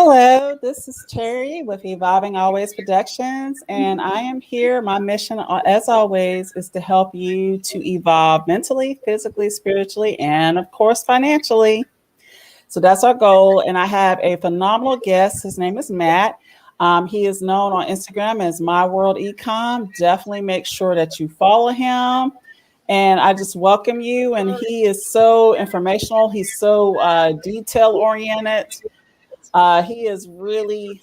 Hello, this is Terry with Evolving Always Productions, and I am here. My mission, as always, is to help you to evolve mentally, physically, spiritually, and of course, financially. So that's our goal. And I have a phenomenal guest. His name is Matt. He is known on Instagram as My World eComm. Definitely make sure that you follow him. And I just welcome you. And he is so informational. He's so detail oriented. He is really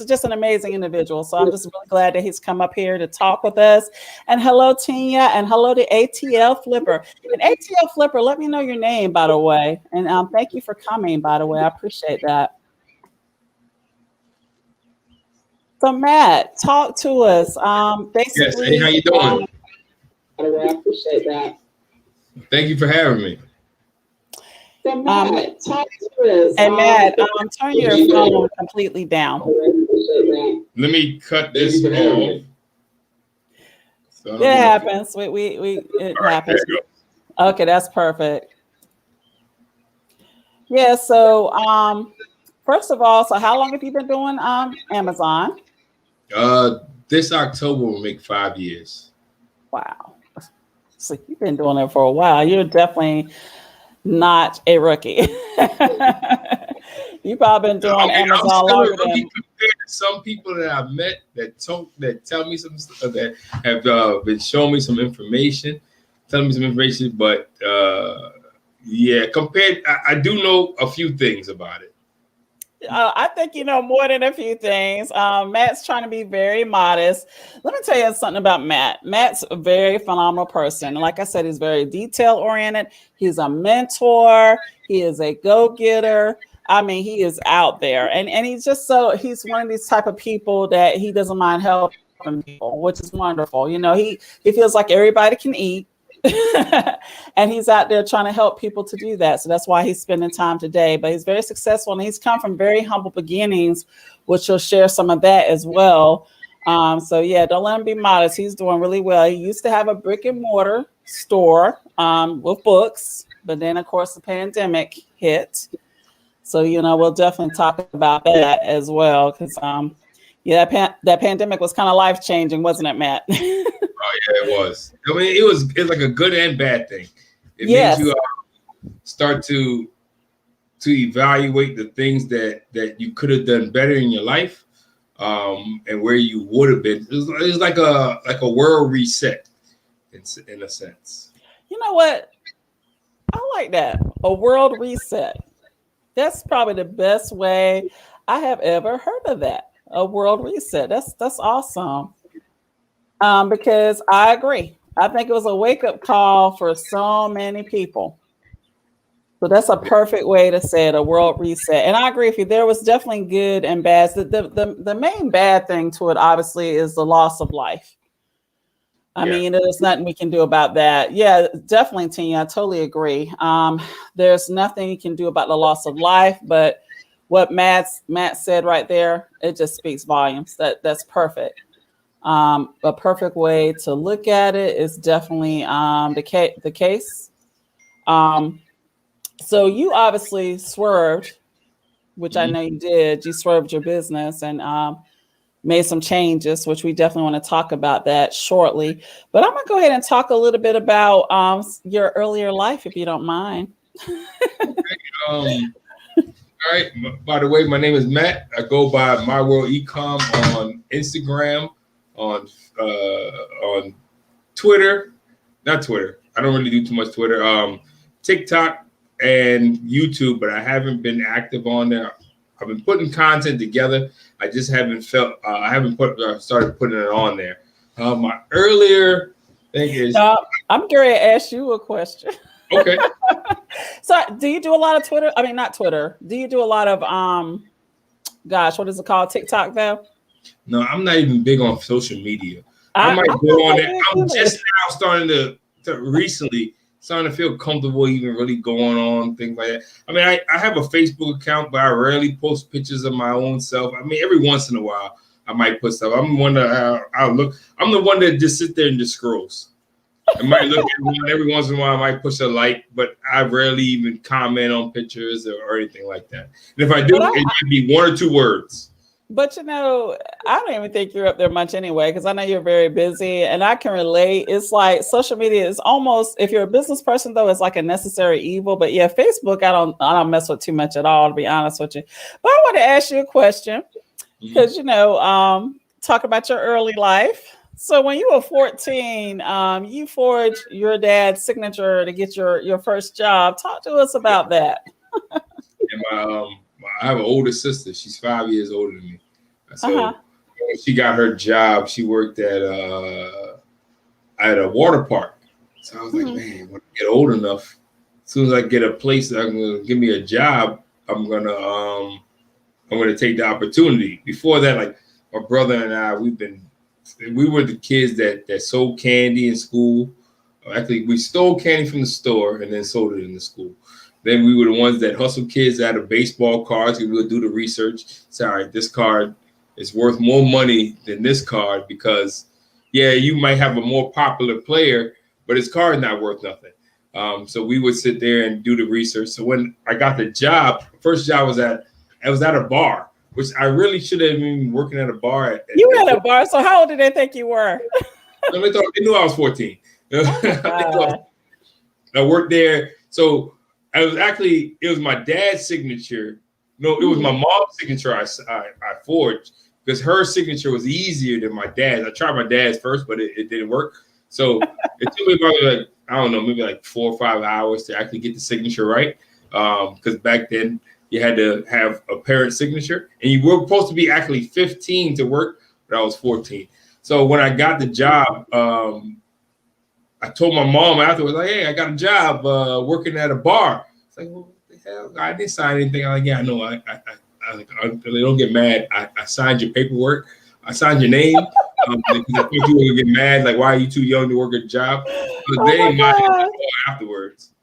just an amazing individual. So I'm just really glad that he's come up here to talk with us. And hello, Tina, and hello to ATL Flipper. And ATL Flipper, let me know your name, by the way. And thank you for coming, by the way. I appreciate that. So Matt, talk to us. Yes, Basically, hey, how you doing? By the way, I appreciate that. Thank you for having me. So Matt, talk to us. And Matt, turn your phone completely down. Let me cut this off. So it happens. It happens. Okay, that's perfect. Yeah. So, first of all, so how long have you been doing Amazon? This October will make 5 years. Wow. So you've been doing it for a while. You're definitely not a rookie. You've probably been doing Amazon longer than compared to some people that I've met that tell me some stuff, that have been showing me some information, telling me some information. But yeah, compared, I do know a few things about it. I think you know more than a few things. Matt's trying to be very modest. Let me tell you something about Matt. Matt's a very phenomenal person. Like I said, he's very detail oriented. He's a mentor. He is a go-getter. I mean, he is out there, and he's just he's one of these type of people that he doesn't mind helping people, which is wonderful. You know, he feels like everybody can eat. And he's out there trying to help people to do that. So that's why he's spending time today. But he's very successful, and he's come from very humble beginnings, which he'll share some of that as well. So yeah, don't let him be modest. He's doing really well. He used to have a brick and mortar store with books, but then of course the pandemic hit. So you know, we'll definitely talk about that as well, because yeah, that pandemic was kind of life changing, wasn't it, Matt? Oh yeah, it was. I mean, it's like a good and bad thing. It yes. Means you start to evaluate the things that you could have done better in your life, and where you would have been. It's like a world reset, in a sense. You know what? I like that. A world reset. That's probably the best way I have ever heard of that. A world reset. That's awesome. Because I agree. I think it was a wake-up call for so many people. So that's a perfect way to say it, a world reset. And I agree with you. There was definitely good and bad. The main bad thing to it, obviously, is the loss of life. I mean, there's nothing we can do about that. Yeah, definitely, Tina. I totally agree. There's nothing you can do about the loss of life, but what Matt said right there, it just speaks volumes. That's perfect. A perfect way to look at it is definitely the case. So you obviously swerved, which I know you did. You swerved your business and made some changes, which we definitely want to talk about that shortly. But I'm going to go ahead and talk a little bit about your earlier life, if you don't mind. Okay, all right. By the way, my name is Matt. I go by My World eComm on Instagram, on Twitter, not Twitter. I don't really do too much Twitter. TikTok and YouTube, but I haven't been active on there. I've been putting content together. I just haven't started putting it on there. My earlier thing is. I'm going to ask you a question. Okay. So, do you do a lot of Twitter? I mean, not Twitter. Do you do a lot of gosh, what is it called? TikTok though? No, I'm not even big on social media. I might go on there. I'm just now starting to recently starting to feel comfortable even really going on things like that. I mean, I have a Facebook account, but I rarely post pictures of my own self. I mean, every once in a while I might put stuff. I'm the one that I'll look. I'm the one that just sits there and just scrolls. I might look at one every once in a while. I might push a like, but I rarely even comment on pictures or anything like that. And if I do, it might be 1 or 2 words. But I don't even think you're up there much anyway, because I know you're very busy, and I can relate. It's like social media is almost, if you're a business person though, it's like a necessary evil. But yeah, Facebook, I don't mess with too much at all, to be honest with you. But I want to ask you a question, because talk about your early life. So when you were 14, you forged your dad's signature to get your first job. Talk to us about that. And I have an older sister. She's 5 years older than me. So when she got her job, she worked at a water park. So I was like, man, when I get old enough, as soon as I get a place that's gonna give me a job, I'm gonna take the opportunity. Before that, like my brother and I, we were the kids that sold candy in school. Actually, we stole candy from the store and then sold it in the school. Then we were the ones that hustled kids out of baseball cards. We would do the research. Say, all right, this card is worth more money than this card because, yeah, you might have a more popular player, but his card is not worth nothing. So we would sit there and do the research. So when I got the job, first job was at a bar, which I really should have been working at a bar. You were at a bar. So how old did they think you were? They knew I was 14. I worked there. So it was my dad's signature. No, it was my mom's signature I forged because her signature was easier than my dad's. I tried my dad's first, but it didn't work. So it took me probably maybe like 4 or 5 hours to actually get the signature right. Because back then you had to have a parent signature, and you were supposed to be actually 15 to work, but I was 14. So when I got the job, I told my mom afterwards, like, hey, I got a job working at a bar. It's like, well, what the hell? I didn't sign anything. I'm like, yeah, I know. I they don't get mad. I signed your paperwork. I signed your name. Because I thought you were going to get mad. Like, why are you too young to work a job? But they didn't mind afterwards.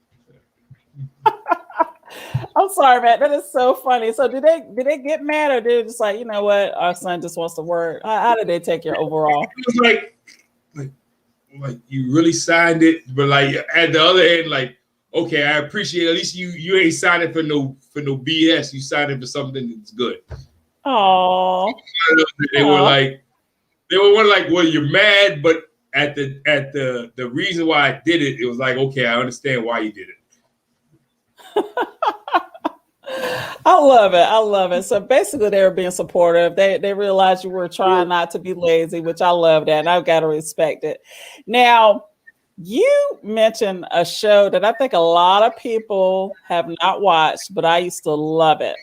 I'm sorry, Matt. That is so funny. So did they get mad, or did they just like, you know what, our son just wants to work? How did they take your overall? It was like you really signed it, but like at the other end, like, okay, I appreciate at least you ain't signing for no BS. You signed it for something that's good. Oh, they were like, well, you're mad, but at the reason why I did it, it was like, okay, I understand why you did it. I love it. So basically, they were being supportive. They realized you were trying not to be lazy, which I love that, and I've got to respect it. Now, you mentioned a show that I think a lot of people have not watched, but I used to love it.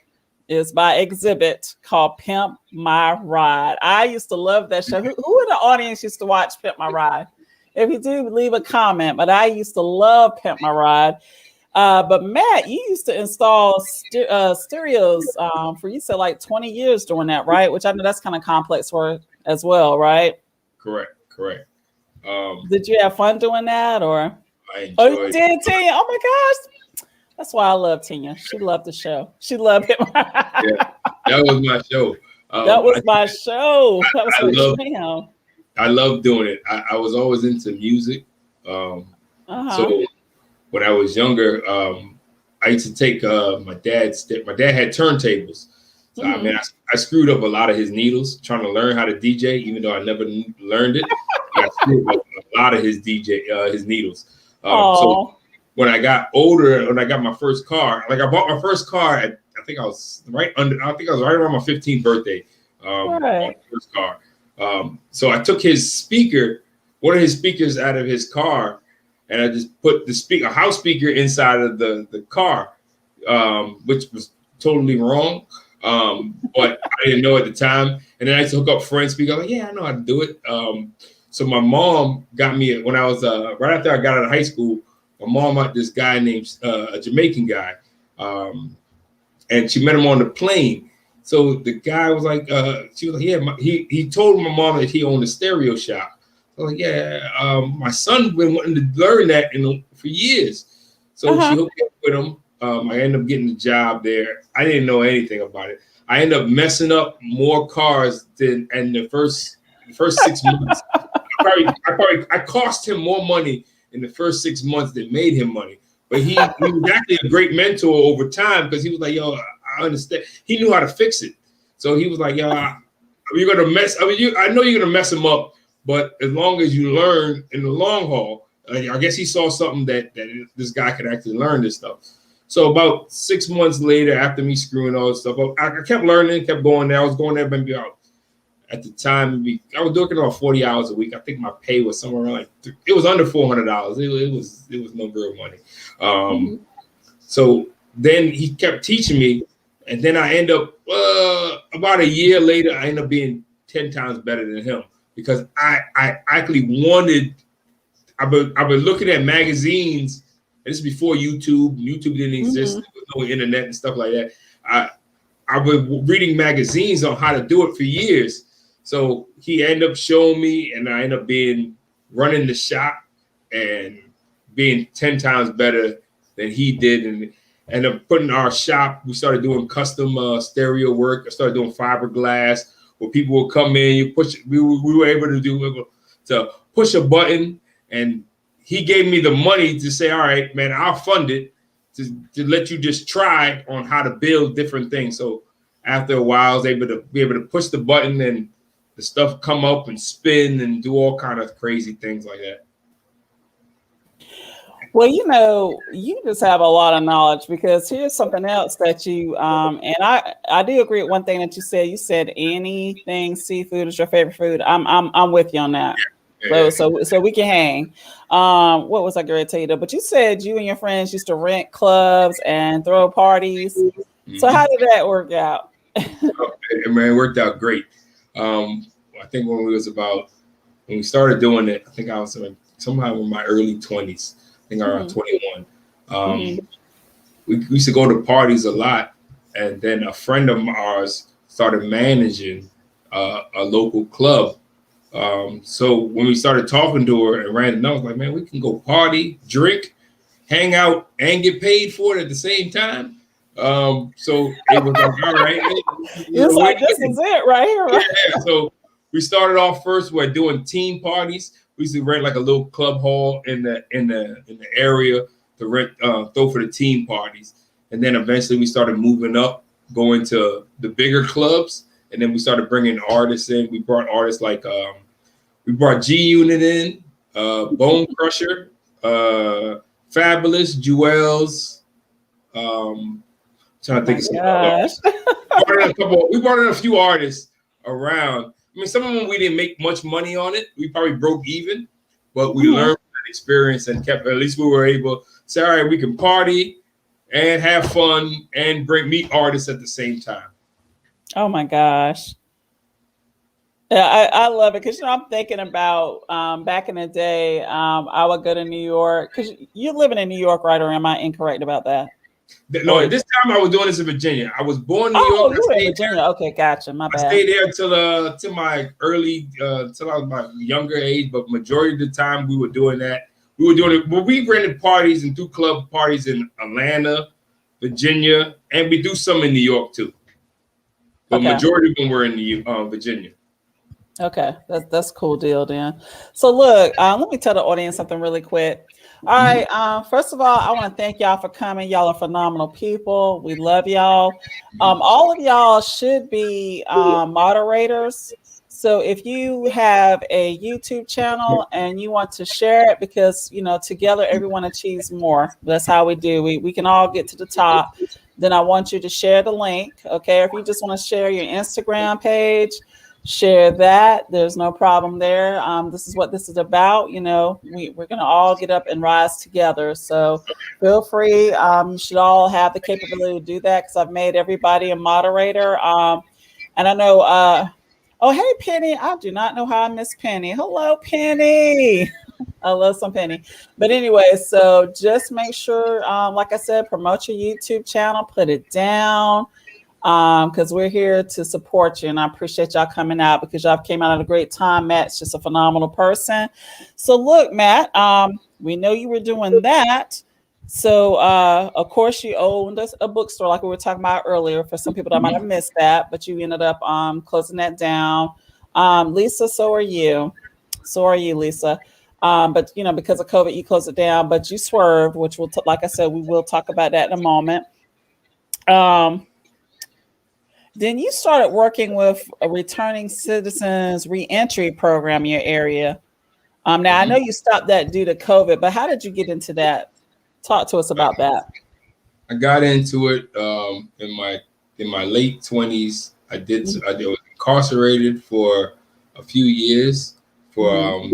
It's by Exhibit, called Pimp My Ride. I used to love that show. Who in the audience used to watch Pimp My Ride? If you do, leave a comment. But I used to love Pimp My Ride. But Matt, you used to install stereos for, you said, like 20 years doing that, right? Which I know that's kind of complex work as well, right? Correct. Did you have fun doing that, or? I enjoyed you did, Tina? Oh my gosh, that's why I love Tina. She loved the show. She loved it. Yeah, that was my show. That was my show. That was my jam. I love doing it. I was always into music. So when I was younger, I used to take my dad had turntables. So I mean, I screwed up a lot of his needles trying to learn how to DJ, even though I never learned it. I screwed up a lot of his needles. So when I got older, when I got my first car, like I bought my first car at, I think I was right around my 15th birthday. My first car. So I took one of his speakers out of his car, and I just put a house speaker inside of the car, which was totally wrong. But I didn't know at the time. And then I used to hook up friend speaker. I'm like, yeah, I know how to do it. So my mom got me, when I was right after I got out of high school, my mom met this guy named a Jamaican guy, and she met him on the plane. So the guy was like, she was like, yeah, he told my mom that he owned a stereo shop. I was like, yeah, my son's been wanting to learn that for years. So she hooked up with him. I ended up getting a job there. I didn't know anything about it. I ended up messing up more cars in the first 6 months. I cost him more money in the first 6 months that made him money. But he was actually a great mentor over time because he was like, yo, I understand. He knew how to fix it. So he was like, yo, you're gonna mess. I mean, I know you're gonna mess him up, but as long as you learn in the long haul, I guess he saw something that this guy could actually learn this stuff. So about 6 months later, after me screwing all this stuff up, I kept learning, kept going there. I was going there maybe about, at the time, I was working about 40 hours a week. I think my pay was somewhere around it was under $400. It was no real money. So then he kept teaching me, and then I end up about a year later, I end up being 10 times better than him because I actually wanted. I've been looking at magazines. And this is before YouTube. YouTube didn't exist. There was no internet and stuff like that. I've been reading magazines on how to do it for years. So he ended up showing me, and I ended up running the shop and being 10 times better than he did. And ended up putting our shop, we started doing custom stereo work. I started doing fiberglass where people would come in, we were able to push a button, and he gave me the money to say, all right, man, I'll fund it to let you just try on how to build different things. So after a while, I was able to push the button and the stuff come up and spin and do all kind of crazy things like that. Well, you just have a lot of knowledge because here's something else that you and I do agree with one thing that you said. You said anything seafood is your favorite food. I'm with you on that. Yeah. So we can hang. What was I going to tell you though? But you said you and your friends used to rent clubs and throw parties. So how did that work out? Man, it worked out great. I think when we started doing it, I think I was somehow in my early 20s. I think around 21. We used to go to parties a lot, and then a friend of ours started managing a local club. So when we started talking to her and ran the numbers, like, man, we can go party, drink, hang out, and get paid for it at the same time. So it was like, all right. It's like, this is it right here. Right? Yeah. So we started off first with doing team parties. We used to rent like a little club hall in the area to rent, throw for the team parties. And then eventually we started moving up, going to the bigger clubs. And then we started bringing artists in. We brought artists like, we brought G-Unit in, Bone Crusher, Fabulous, Jewels. Trying to think of some others. We brought in a few artists around. I mean, some of them we didn't make much money on it. We probably broke even, but we learned from that experience and at least we were able to say, all right, we can party and have fun and meet artists at the same time. Oh my gosh. Yeah, I love it because I'm thinking about back in the day, I would go to New York because you're living in New York, right? Or am I incorrect about that? No, at this time I was doing this in Virginia. I was born in New York. Oh, you were in Virginia. Okay, gotcha. My bad. I stayed there till my early, till I was my younger age. But majority of the time we were doing that. We were doing it. Well, we rented parties and do club parties in Atlanta, Virginia, and we do some in New York too. But majority of them were in Virginia. Okay, that's a cool deal then. So look, let me tell the audience something really quick. All right, first of all, I want to thank y'all for coming. Y'all are phenomenal people. We love y'all. All of y'all should be moderators. So if you have a YouTube channel and you want to share it, because together everyone achieves more. That's how we do. We can all get to the top. Then I want you to share the link. Okay, if you just want to share your Instagram page, share that. There's no problem there. This is what this is about. We're going to all get up and rise together. So feel free. You should all have the capability to do that because I've made everybody a moderator. And I know, oh, hey, Penny. I do not know how I miss Penny. Hello, Penny. I love some Penny. But anyway, so just make sure, like I said, promote your YouTube channel, put it down. Because we're here to support you, and I appreciate y'all coming out because y'all came out at a great time. Matt's just a phenomenal person. So look, Matt, we know you were doing that. So of course you owned a bookstore like we were talking about earlier. For some people that might have missed that, but you ended up closing that down. Lisa, so are you, Lisa. But because of COVID, you closed it down. But you swerved, which will, like I said, we will talk about that in a moment. Then you started working with a returning citizens reentry program in your area. Now I know you stopped that due to COVID, but how did you get into that? Talk to us about that. I got into it in my late 20s. I was incarcerated for a few years for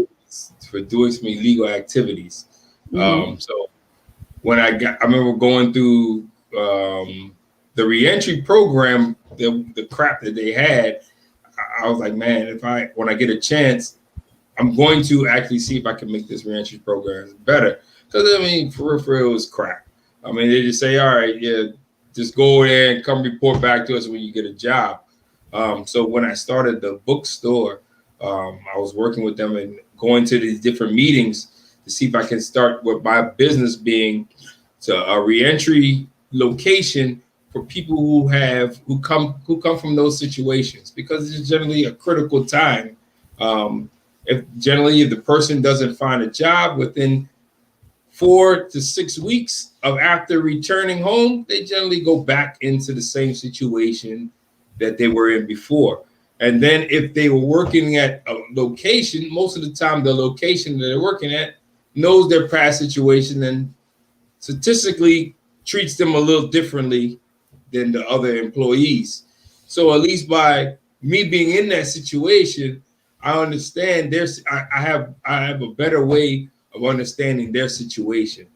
doing some illegal activities. So when I remember going through the reentry program, the crap that they had. I was like, man, when I get a chance, I'm going to actually see if I can make this reentry program better. Because I mean, for real, it was crap. I mean, they just say, all right, yeah, just go there and come report back to us when you get a job. So when I started the bookstore, I was working with them and going to these different meetings to see if I can start with my business being a reentry location for people who come from those situations, because it's generally a critical time. If the person doesn't find a job within 4 to 6 weeks of after returning home, they generally go back into the same situation that they were in before. And then if they were working at a location, most of the time the location that they're working at knows their past situation and statistically treats them a little differently than the other employees. So at least by me being in that situation, I understand I have a better way of understanding their situation.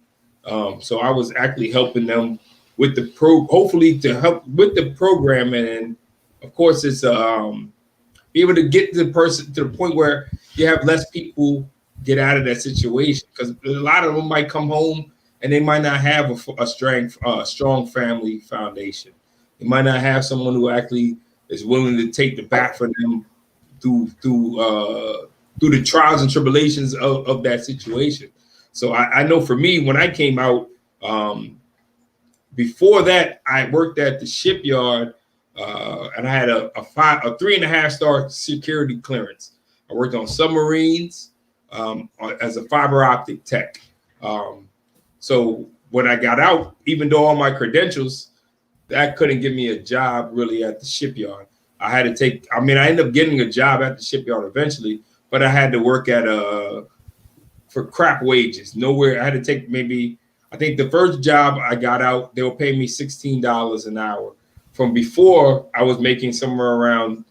So I was actually helping them with hopefully to help with the program, and of course it's be able to get the person to the point where you have less people get out of that situation, because a lot of them might come home and they might not have a strong family foundation. They might not have someone who actually is willing to take the bat for them through the trials and tribulations of that situation. So I know for me, when I came out, before that, I worked at the shipyard, and I had a 3.5 star security clearance. I worked on submarines as a fiber optic tech. So when I got out, even though all my credentials, that couldn't give me a job really at the shipyard. I ended up getting a job at the shipyard eventually, but I had to work for crap wages. Nowhere. I had to take I think the first job I got out, they were paying me $16 an hour. From before, I was making somewhere around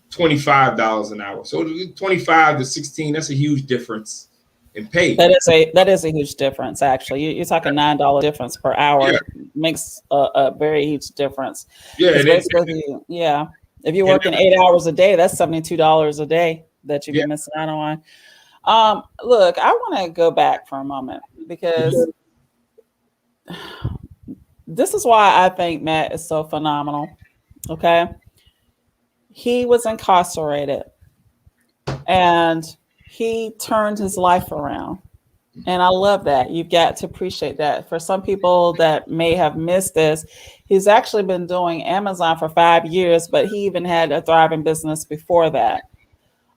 $25 an hour. So 25 to 16, that's a huge difference in pay. That is a huge difference. Actually, you're talking $9 difference per hour. Yeah. Makes a very huge difference. Yeah, If you're working 8 hours a day, that's $72 a day that you'd be missing out on. Look, I want to go back for a moment, because this is why I think Matt is so phenomenal. Okay, he was incarcerated and he turned his life around. And I love that. You've got to appreciate that. For some people that may have missed this, he's actually been doing Amazon for 5 years, but he even had a thriving business before that.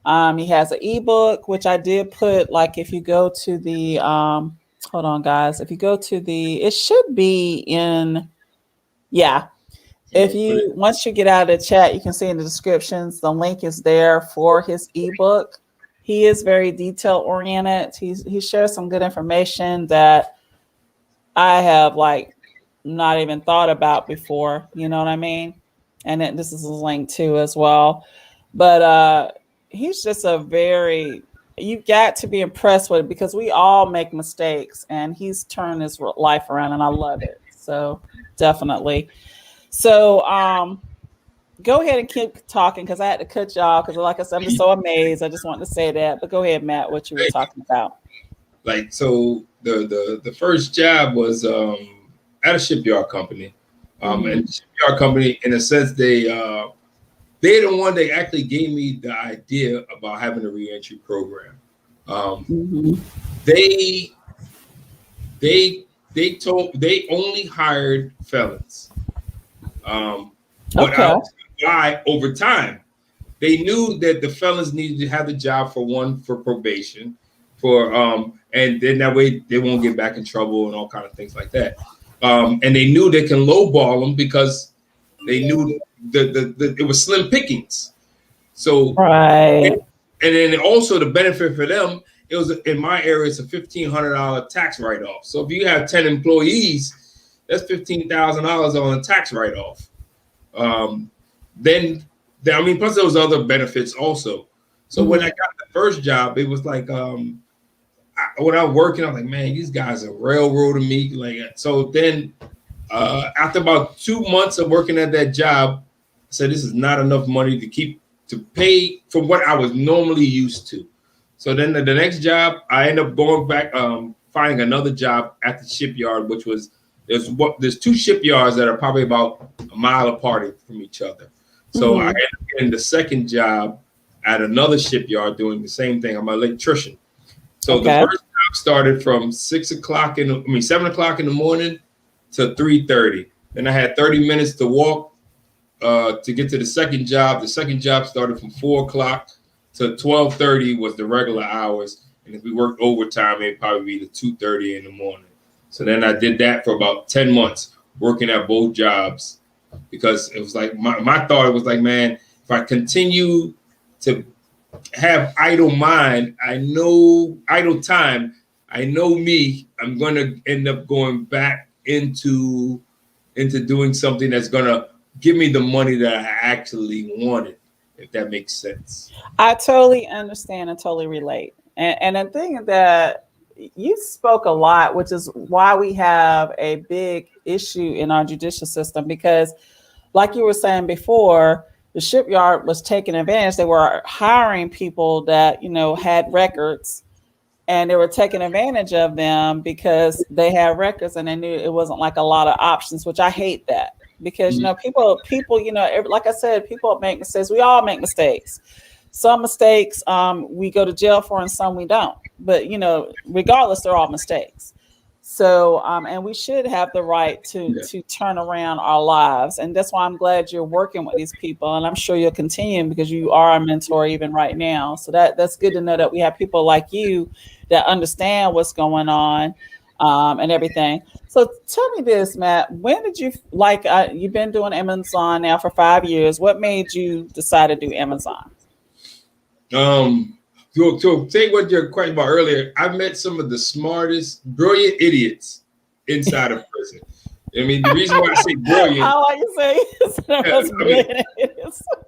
He has an ebook, which I did put, like, if you go to the, hold on, guys. If you go to it should be in, once you get out of the chat, you can see in the descriptions, the link is there for his ebook. He is very detail oriented. He shares some good information that I have not even thought about before. You know what I mean? And this is a link too as well. But he's just you've got to be impressed with it, because we all make mistakes, and he's turned his life around, and I love it. So definitely. So go ahead and keep talking, because I had to cut y'all, because like I said, I'm just so amazed. I just wanted to say that. But go ahead, Matt, what you were talking about. So the first job was at a shipyard company. And the shipyard company, in a sense, they're the one that actually gave me the idea about having a reentry program. They only hired felons. Why over time, they knew that the felons needed to have the job for probation, for and then that way they won't get back in trouble and all kind of things like that. And they knew they can lowball them because they knew the it was slim pickings. So Right. and then also the benefit for them, it was in my area, it's a $1,500 tax write-off. So if you have 10 employees, that's $15,000 on a tax write-off. Then I mean, plus there was other benefits also. So when I got the first job, it was like when I was working, I'm like, man, these guys are railroading me. Like, so then after about 2 months of working at that job, I said, this is not enough money to pay for what I was normally used to. So then the next job, I ended up going back, finding another job at the shipyard, which was there's two shipyards that are probably about a mile apart from each other. So I ended up getting the second job at another shipyard doing the same thing. I'm an electrician. So the first job started from 7 o'clock in the morning to 3:30. Then I had 30 minutes to walk to get to the second job. The second job started from 4 o'clock to 12:30 was the regular hours. And if we worked overtime, it'd probably be to 2:30 in the morning. So then I did that for about 10 months, working at both jobs, because it was like my thought was like, man, if I continue to have idle time, I know me, I'm going to end up going back into doing something that's going to give me the money that I actually wanted, if that makes sense. I totally understand and totally relate. And the thing that you spoke a lot, which is why we have a big issue in our judicial system, because like you were saying before, the shipyard was taking advantage. They were hiring people that, had records, and they were taking advantage of them because they had records and they knew it wasn't like a lot of options, which I hate that. Because, people, like I said, people make mistakes. We all make mistakes. Some mistakes we go to jail for and some we don't. But, regardless, they're all mistakes. So, and we should have the right to turn around our lives. And that's why I'm glad you're working with these people. And I'm sure you'll continue because you are a mentor even right now. So that's good to know that we have people like you that understand what's going on and everything. So tell me this, Matt, when did you, you've been doing Amazon now for 5 years. What made you decide to do Amazon? To take what your question about earlier, I've met some of the smartest, brilliant idiots inside of prison. I mean, the reason why I say brilliant, I like to say brilliant.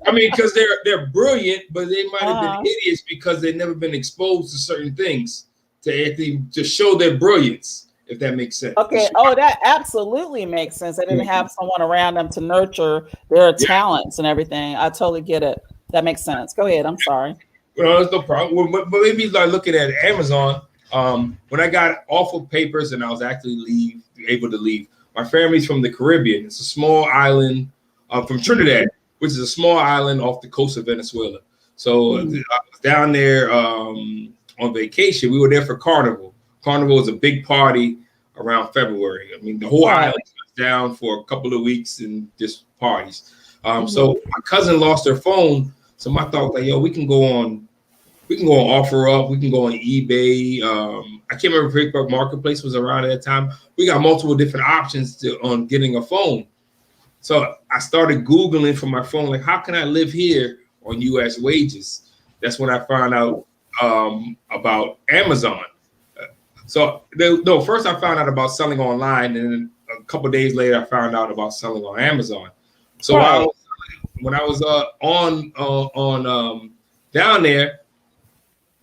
I mean, because they're brilliant, but they might have been idiots because they've never been exposed to certain things to show their brilliance, if that makes sense. Okay. Oh, that absolutely makes sense. They didn't have someone around them to nurture their talents and everything. I totally get it. That makes sense. Go ahead. I'm sorry. Well, there's no problem. But maybe like looking at Amazon, when I got off of papers and I was actually able to leave, my family's from the Caribbean. It's a small island from Trinidad, which is a small island off the coast of Venezuela. So I was down there on vacation. We were there for Carnival. Carnival is a big party around February. I mean, the whole island was down for a couple of weeks and just parties. So my cousin lost her phone. So my thought was like, yo, we can go on OfferUp, we can go on eBay. I can't remember if Facebook Marketplace was around at that time. We got multiple different options on getting a phone. So I started Googling from my phone, like, how can I live here on US wages? That's when I found out about Amazon. First I found out about selling online, and then a couple of days later I found out about selling on Amazon. So when I was down there,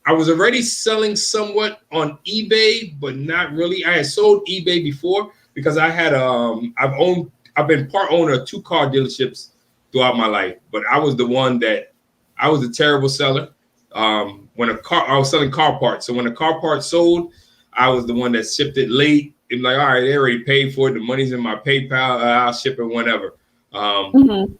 I was already selling somewhat on eBay, but not really. I had sold eBay before because I had I've been part owner of 2 car dealerships throughout my life, but I was a terrible seller. I was selling car parts. So when a car part sold, I was the one that shipped it late. And like, all right, they already paid for it. The money's in my PayPal. I'll ship it whenever. When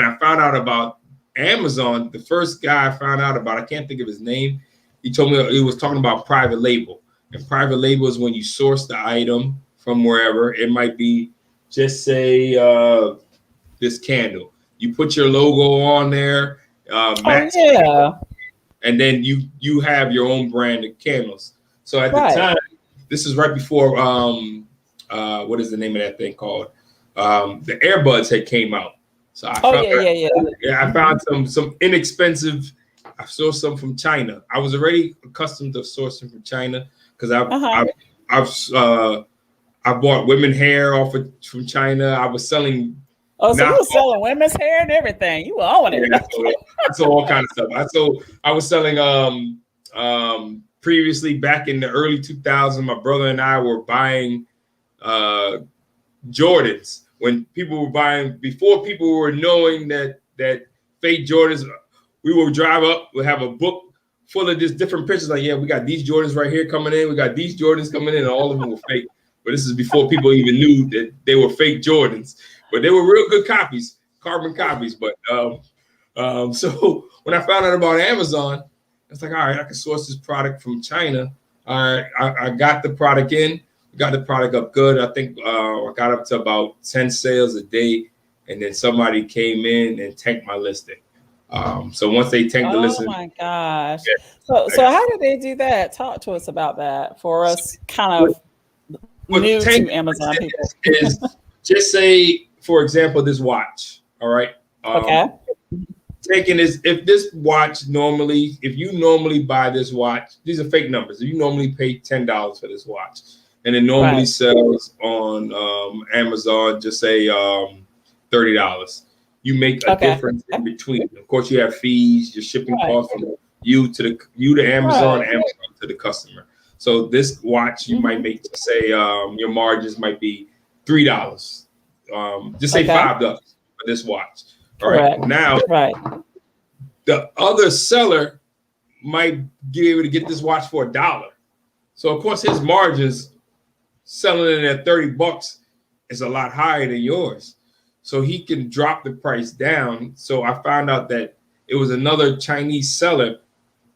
I found out about Amazon, the first guy I found out about, I can't think of his name. He told me he was talking about private label. And private label is when you source the item from wherever. It might be, just say, this candle. You put your logo on there. and then you have your own brand of candles. So at the Right. time, this is right before what is the name of that thing called? The earbuds had came out. So I I found some inexpensive. I saw some from China. I was already accustomed to sourcing from China because I bought women hair from China. I was selling. Oh, so you were selling women's hair and everything. You were owning it. Yeah, I sold all kinds of stuff. I was selling previously back in the early 2000s. My brother and I were buying Jordans when people were buying, before people were knowing that fake Jordans. We would drive up, we'd have a book full of just different pictures. Like, yeah, we got these Jordans right here coming in. We got these Jordans coming in, and all of them were fake. But this is before people even knew that they were fake Jordans. But they were real good copies, carbon copies. But so when I found out about Amazon, I was like, all right, I can source this product from China. All right, I got the product in, got the product up good. I think I got up to about 10 sales a day, and then somebody came in and tanked my listing. So once they tanked the listing. Oh my gosh. Yeah, so how did they do that? Talk to us about that for us kind of new to Amazon people. Is just say, for example, this watch. All right. Okay. Taking this, if you normally buy this watch, these are fake numbers. If you normally pay $10 for this watch, and it normally sells on Amazon, just say $30. You make a difference in between. Of course, you have fees, your shipping costs from you to Amazon, Amazon to the customer. So this watch, you might make, say, your margins might be $3. Just say $5 for this watch. All right. Now, the other seller might be able to get this watch for $1. So of course, his margins selling it at $30 is a lot higher than yours. So he can drop the price down. So I found out that it was another Chinese seller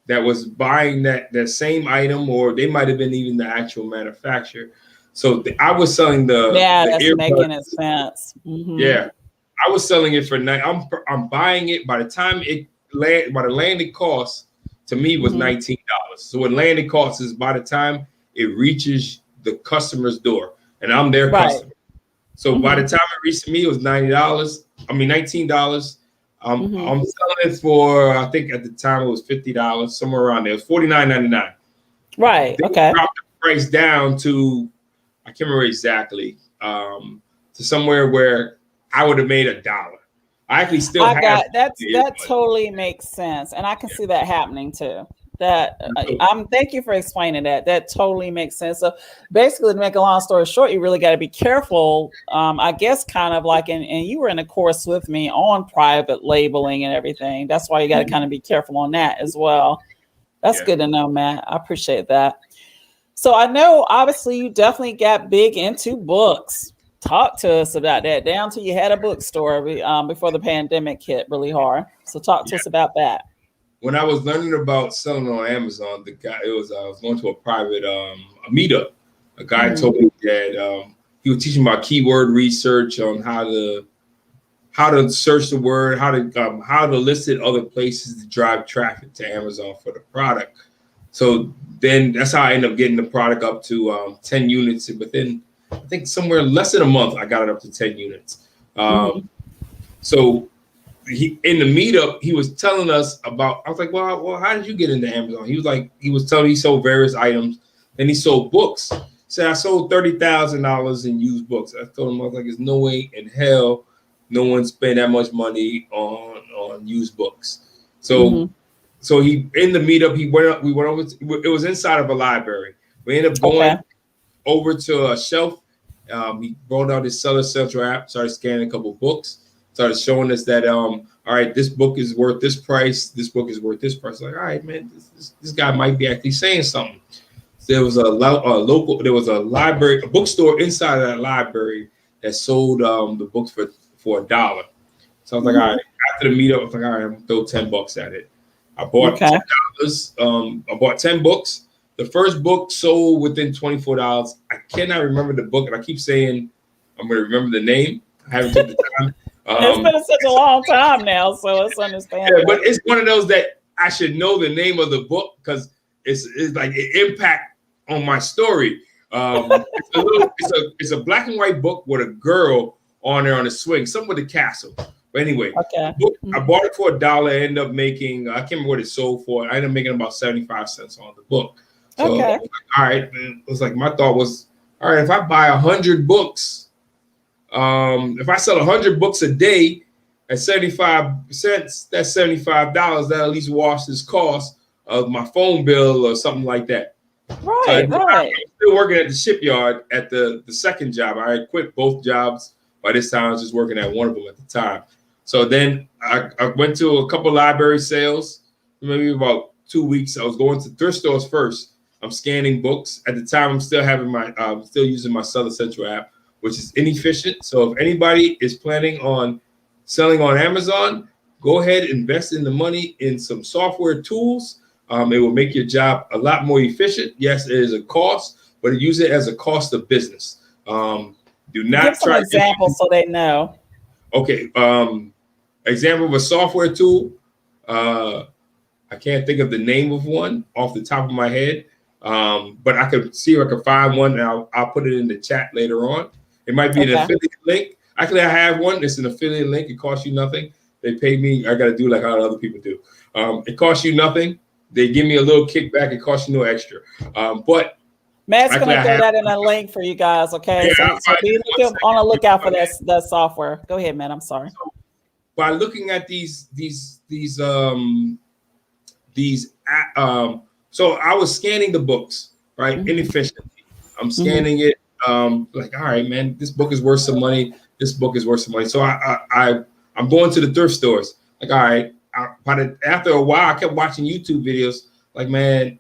that was buying that same item, or they might have been even the actual manufacturer. So I was selling the that's earbuds. Making it sense. Mm-hmm. Yeah, I was selling it for I'm buying it. By the time by the landed cost to me was $19. So what landed cost is by the time it reaches the customer's door, and I'm their customer. So by the time it reached me, it was $19. I'm selling it for, I think at the time it was $50, somewhere around there. It was $49.99. Right. They dropped the price down to, I can't remember exactly, to somewhere where I would have made $1. I actually still have that totally makes sense, and I can see that happening too. Thank you for explaining that. That totally makes sense. So basically, to make a long story short, you really got to be careful. I guess kind of like, and you were in a course with me on private labeling and everything. That's why you got to kind of be careful on that as well. That's good to know, Matt. I appreciate that. So I know obviously you definitely got big into books. Talk to us about that. Down till you had a bookstore before the pandemic hit really hard. So talk to us about that. When I was learning about selling on Amazon, I was going to a private a meetup. A guy told me that he was teaching about keyword research on how to search the word, how to list it other places to drive traffic to Amazon for the product. So then that's how I ended up getting the product up to 10 units, and within I think somewhere less than a month, I got it up to 10 units. So in the meetup, he was telling us about, I was like, well, how did you get into Amazon? He was like, he sold various items, and he sold books. He said, I sold $30,000 in used books. I told him, I was like, there's no way in hell no one spent that much money on used books. So so he, in the meetup, we went over, it was inside of a library. We ended up going over to a shelf. He brought out his Seller Central app, started scanning a couple books, started showing us that, all right, this book is worth this price. This book is worth this price. Like, all right, man, this guy might be actually saying something. So there was a library, a bookstore inside of that library that sold the books for $1. So I was like, all right, after the meetup, I was like, all right, I'm gonna throw $10 at it. I bought $10. I bought 10 books. The first book sold within $24. I cannot remember the book, and I keep saying I'm going to remember the name. I haven't took the time. It's been such a long time now, so it's understandable. Yeah, but it's one of those that I should know the name of the book because it's like an impact on my story. It's a black and white book with a girl on there on a swing, some with a castle. But anyway, okay. Book, I bought it for $1. Ended up making, I can't remember what it sold for. I ended up making about 75 cents on the book. So okay. like, all right, man. It was like my thought was, all right, if I buy 100 books, if I sell 100 books a day at 75 cents, that's $75. That at least washes cost of my phone bill or something like that. Right, so right. I'm still working at the shipyard at the second job. I had quit both jobs. By this time, I was just working at one of them at the time. So then I went to a couple library sales, maybe about 2 weeks. I was going to thrift stores first. I'm scanning books. At the time, I'm still having still using my Seller Central app, which is inefficient. So if anybody is planning on selling on Amazon, go ahead, invest in the money in some software tools. It will make your job a lot more efficient. Yes, it is a cost, but use it as a cost of business. Do not give some examples so they know. Okay. Example of a software tool. I can't think of the name of one off the top of my head, but I could see if I can find one, and I'll put it in the chat later on. It might be an affiliate link. Actually, I have one. It's an affiliate link. It costs you nothing. They pay me. I got to do like how other people do. It costs you nothing. They give me a little kickback. It costs you no extra. But Matt's going to throw that in a link for you guys. Okay, yeah, so be on the lookout for that software. Go ahead, Matt. I'm sorry. So by looking at so I was scanning the books, right? Mm-hmm. Inefficiently. I'm scanning it. Like, all right, man, this book is worth some money. This book is worth some money. So I'm going to the thrift stores. Like, all right. After a while, I kept watching YouTube videos. Like, man,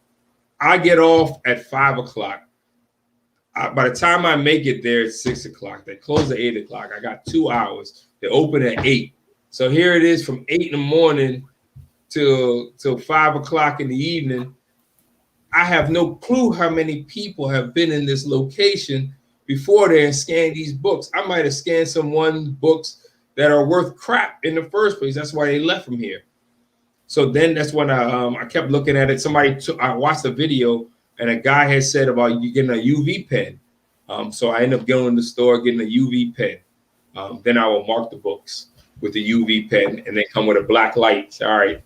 I get off at 5 o'clock. By the time I make it there, it's 6 o'clock. They close at 8 o'clock. I got 2 hours. They open at 8. So here it is from 8 in the morning till 5 o'clock in the evening. I have no clue how many people have been in this location before they and scanned these books. I might have scanned some books that are worth crap in the first place. That's why they left from here. So then that's when I kept looking at it. I watched a video and a guy had said about you getting a UV pen. So I ended up going to the store, getting a UV pen. Then I will mark the books with the UV pen and they come with a black light. So, all right,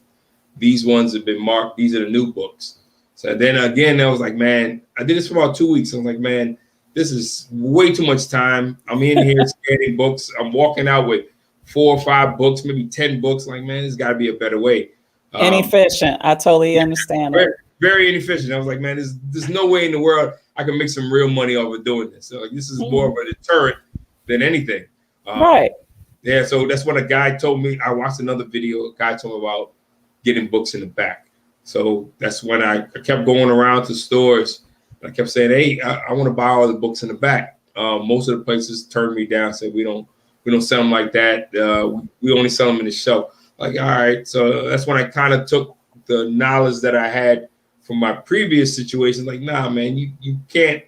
these ones have been marked. These are the new books. So then again, I was like, man, I did this for about 2 weeks. I was like, man, this is way too much time. I'm in here scanning books. I'm walking out with 4 or 5 books, maybe 10 books. Like, man, there's got to be a better way. Inefficient. I totally understand. Very, very inefficient. I was like, man, there's no way in the world I can make some real money off of doing this. So like, this is more of a deterrent than anything. Right. Yeah. So that's what a guy told me. I watched another video. A guy told me about getting books in the back. So that's when I kept going around to stores. I kept saying, hey, I want to buy all the books in the back. Most of the places turned me down, said we don't sell them like that. We only sell them in the shelf. Like, all right. So that's when I kind of took the knowledge that I had from my previous situation. Like, nah, man, you can't.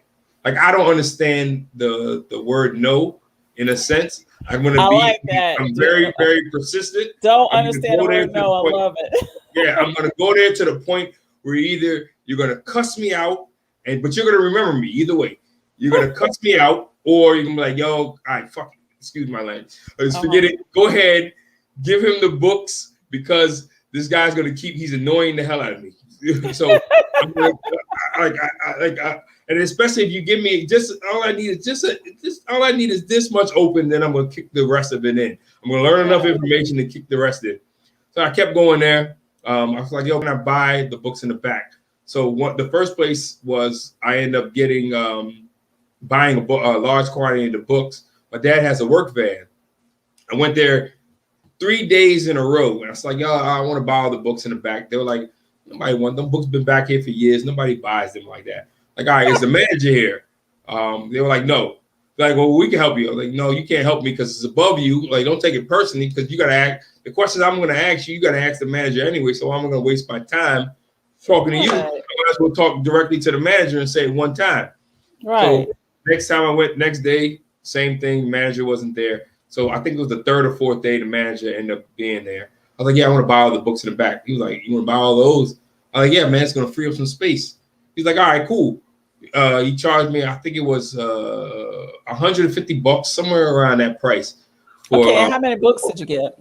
Like, I don't understand the word no in a sense. I'm very, very persistent. Don't understand the word no. I love it. Yeah, I'm gonna go there to the point where either you're gonna cuss me out, but you're gonna remember me either way. You're gonna cuss me out, or you're gonna be like, yo, all right, fuck it. Excuse my language. Let's forget it. Go ahead, give him the books because this guy's gonna he's annoying the hell out of me. So I'm gonna, and especially if you give me all I need is this much open, then I'm gonna kick the rest of it in. I'm gonna learn enough information to kick the rest in. So I kept going there. I was like, yo, can I buy the books in the back? So the first place was I ended up getting buying a large quantity of the books. My dad has a work van. I went there 3 days in a row, and I was like, yo, I want to buy all the books in the back. They were like, nobody wants them books. Been back here for years. Nobody buys them like that. Like, all right, is the manager here? They were like, no. They're like, well, we can help you. I was like, no, you can't help me because it's above you. Like, don't take it personally because you got to ask. The questions I'm going to ask you got to ask the manager anyway. So I'm going to waste my time talking to you. I might as well talk directly to the manager and say one time. Right. So next time I went, next day, same thing. Manager wasn't there. So I think it was the 3rd or 4th day the manager ended up being there. I was like, yeah, I want to buy all the books in the back. He was like, you want to buy all those? I was like, yeah, man, it's going to free up some space. He's like, all right, cool. He charged me, I think it was $150, somewhere around that price. For, okay, and how many books did you get?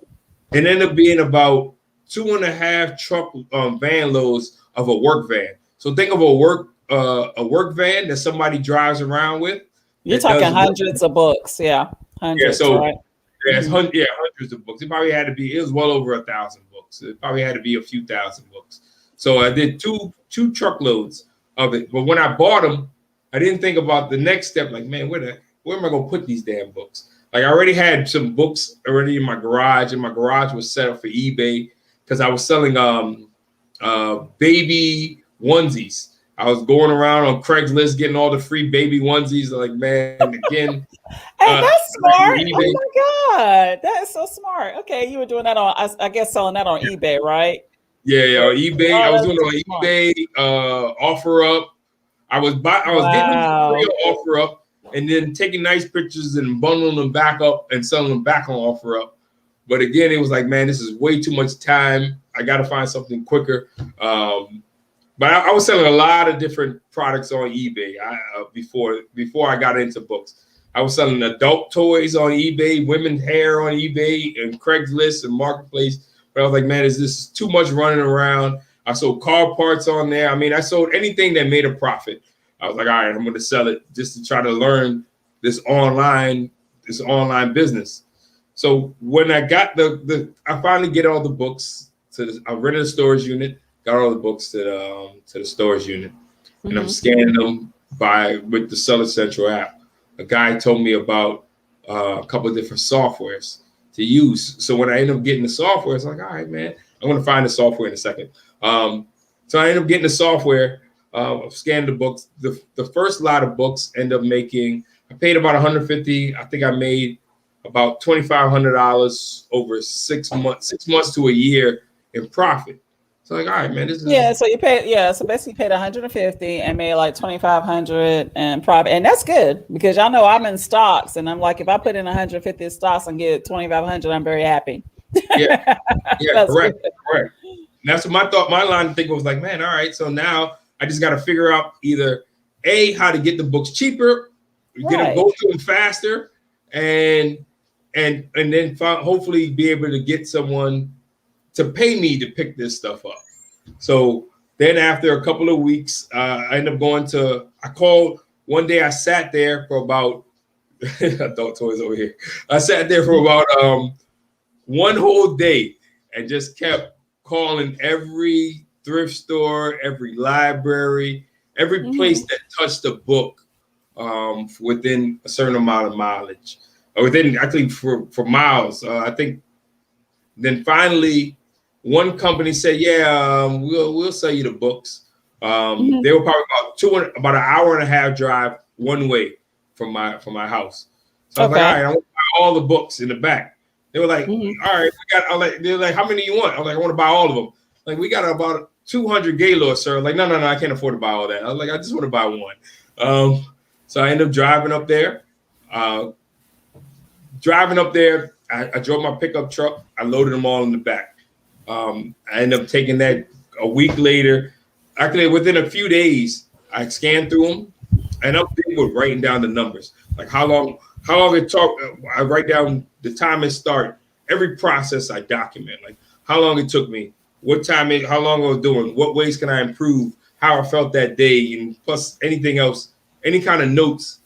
It ended up being about 2.5 truck van loads of a work van. So think of a work van that somebody drives around with. You're talking hundreds of books, yeah, hundreds, yeah. So right? yeah, hundreds of books. It probably had to be. It was well over 1,000 books. It probably had to be a few thousand books. So I did two truckloads of it. But when I bought them, I didn't think about the next step. Like, man, where am I gonna put these damn books? Like, I already had some books already in my garage, and my garage was set up for eBay because I was selling baby onesies. I was going around on Craigslist getting all the free baby onesies. Like, man, again. Hey, that's smart. Oh my God. That is so smart. Okay, you were doing that I guess selling that on eBay, right? Yeah, on eBay. I was doing it on eBay, OfferUp. I was getting them for free on OfferUp and then taking nice pictures and bundling them back up and selling them back on OfferUp. But again, it was like, man, this is way too much time. I got to find something quicker. But I was selling a lot of different products on eBay before I got into books. I was selling adult toys on eBay, women's hair on eBay, and Craigslist and Marketplace. But I was like, man, is this too much running around? I sold car parts on there. I mean, I sold anything that made a profit. I was like, all right, I'm going to sell it just to try to learn this online business. So when I got I finally get all the books. I rented a storage unit, got all the books to the storage unit, and I'm scanning them with the Seller Central app. A guy told me about a couple of different softwares to use. So when I ended up getting the software, it's like, all right, man, I'm going to find the software in a second. So I ended up getting the software, scanned the books. The first lot of books ended up making, I paid about $150. I think I made about $2,500 over 6 months to a year in profit. So like, all right, man, this is so you paid, so basically you paid $150 and made like $2,500 in profit. And that's good because y'all know I'm in stocks and I'm like, if I put in $150 stocks and get $2,500, I'm very happy. Yeah, correct. And that's what my line of thinking was like, man, all right, so now I just got to figure out either A, how to get the books cheaper, go through them faster, and then hopefully be able to get someone to pay me to pick this stuff up. So then after a couple of weeks, I ended up I called one day. I sat there for about, adult toys over here. I sat there for about one whole day and just kept calling every thrift store, every library, every place that touched a book within a certain amount of mileage, or within, I think for miles. I think then finally one company said, yeah, we'll sell you the books. They were probably about an hour and a half drive one way from my house. So I was like, all right, I want to buy all the books in the back. They were like, all right, they're like, how many you want? I was like, I want to buy all of them. Like, we got about 200 Gaylords, sir. Like, no, I can't afford to buy all that. I was like, I just want to buy one. So I ended up driving up there. I drove my pickup truck. I loaded them all in the back. I ended up taking that a week later. Actually, within a few days, I scanned through them, and I'm big with writing down the numbers, like how long it took. I write down the time it started. Every process I document, like how long it took me, how long I was doing, what ways can I improve, how I felt that day, and plus anything else, any kind of notes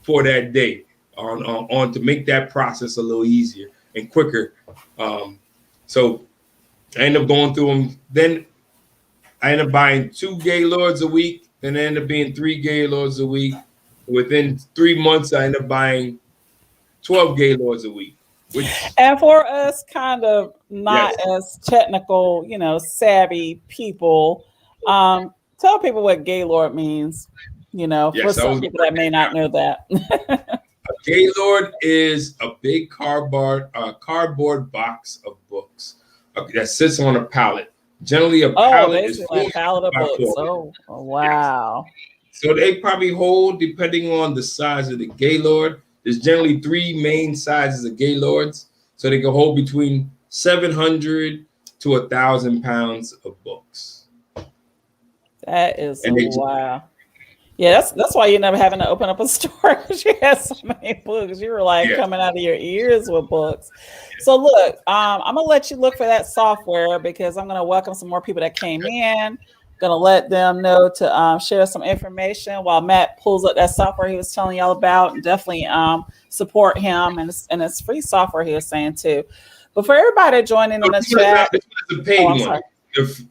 for that day on to make that process a little easier and quicker. So I ended up going through them. Then I ended up buying 2 Gaylords a week. Then I ended up being 3 Gaylords a week. Within 3 months, I ended up buying 12 Gaylords a week. And for us kind of not as technical, savvy people, tell people what Gaylord means, for some people that may not know that. A Gaylord is a big cardboard box of books that sits on a pallet. Generally, a pallet is a pallet of books. Oh, wow. Yes. So they probably hold, depending on the size of the Gaylord. There's generally 3 main sizes of Gaylords. So they can hold between 700 to 1,000 pounds of books. That is And they wow. Yeah, that's why you're never having to open up a store, because you had so many books. You were like coming out of your ears with books. So look, I'm gonna let you look for that software, because I'm gonna welcome some more people that came in. Gonna let them know to share some information while Matt pulls up that software he was telling y'all about. Definitely support him, and it's free software he was saying too. But for everybody joining in the chat, this is a paid one.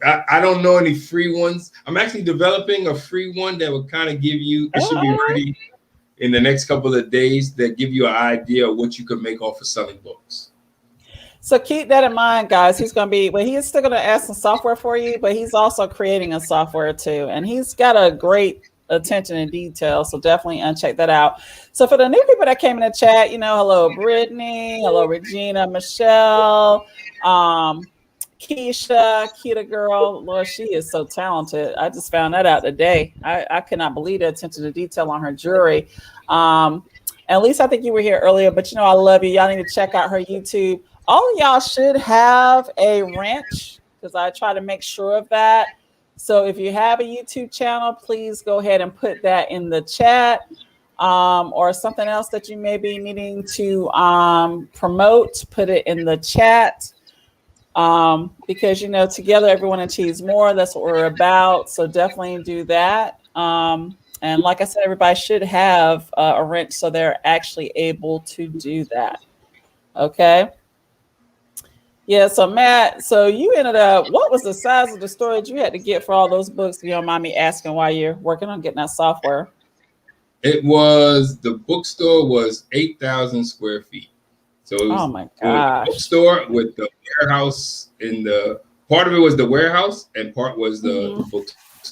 I don't know any free ones. I'm actually developing a free one that will kind of give you, it should be ready in the next couple of days, that give you an idea of what you could make off of selling books. So keep that in mind, guys. He's going to be, well, he is still going to add some software for you, but he's also creating a software too. And he's got a great attention to detail. So definitely check that out. So for the new people that came in the chat, hello, Brittany, hello, Regina, Michelle, Keisha, Kita girl, Lord, she is so talented. I just found that out today. I could not believe the attention to detail on her jewelry. And Lisa, I think you were here earlier, but I love you. Y'all need to check out her YouTube. All of y'all should have a wrench, because I try to make sure of that. So if you have a YouTube channel, please go ahead and put that in the chat, or something else that you may be needing to promote, put it in the chat. Because together everyone achieves more. That's what we're about. So definitely do that. And like I said, everybody should have a wrench, so they're actually able to do that. Okay. Yeah. So Matt, so you ended up, what was the size of the storage you had to get for all those books? If you don't mind me asking, while you're working on getting that software. The bookstore was 8,000 square feet. So it was, oh my gosh. A bookstore with the warehouse part of it was the warehouse and part was the bookstore.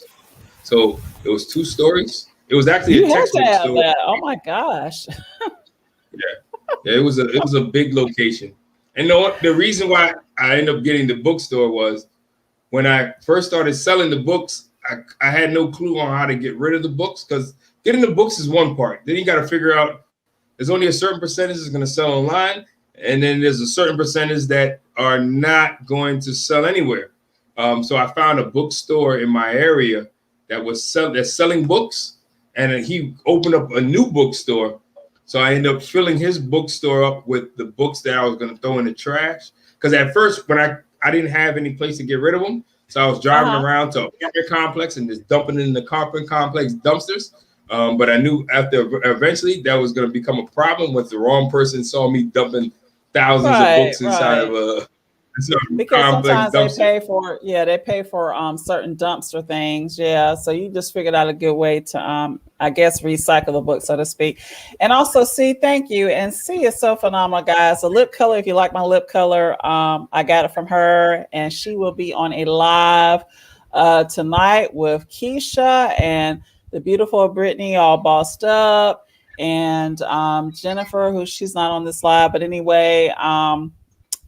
So it was 2 stories. It was actually a textbook store. Oh my gosh. Yeah, it was a big location. And the reason why I ended up getting the bookstore was when I first started selling the books, I had no clue on how to get rid of the books, because getting the books is one part. Then you got to figure out there's only a certain percentage that's going to sell online, and then there's a certain percentage that are not going to sell anywhere. So I found a bookstore in my area that's selling books, and he opened up a new bookstore. So I ended up filling his bookstore up with the books that I was going to throw in the trash. Because at first, when I didn't have any place to get rid of them, so I was driving around to an apartment complex and just dumping it in the apartment complex dumpsters. But I knew eventually that was going to become a problem when the wrong person saw me dumping thousands of books inside of a because sometimes they pay for certain dumpster things. Yeah. So you just figured out a good way to I guess recycle the book, so to speak. And also thank you. And C is so phenomenal, guys. The lip color, if you like my lip color, I got it from her, and she will be on a live tonight with Keisha and the beautiful Brittany, all bossed up, and Jennifer, who she's not on this live, but anyway,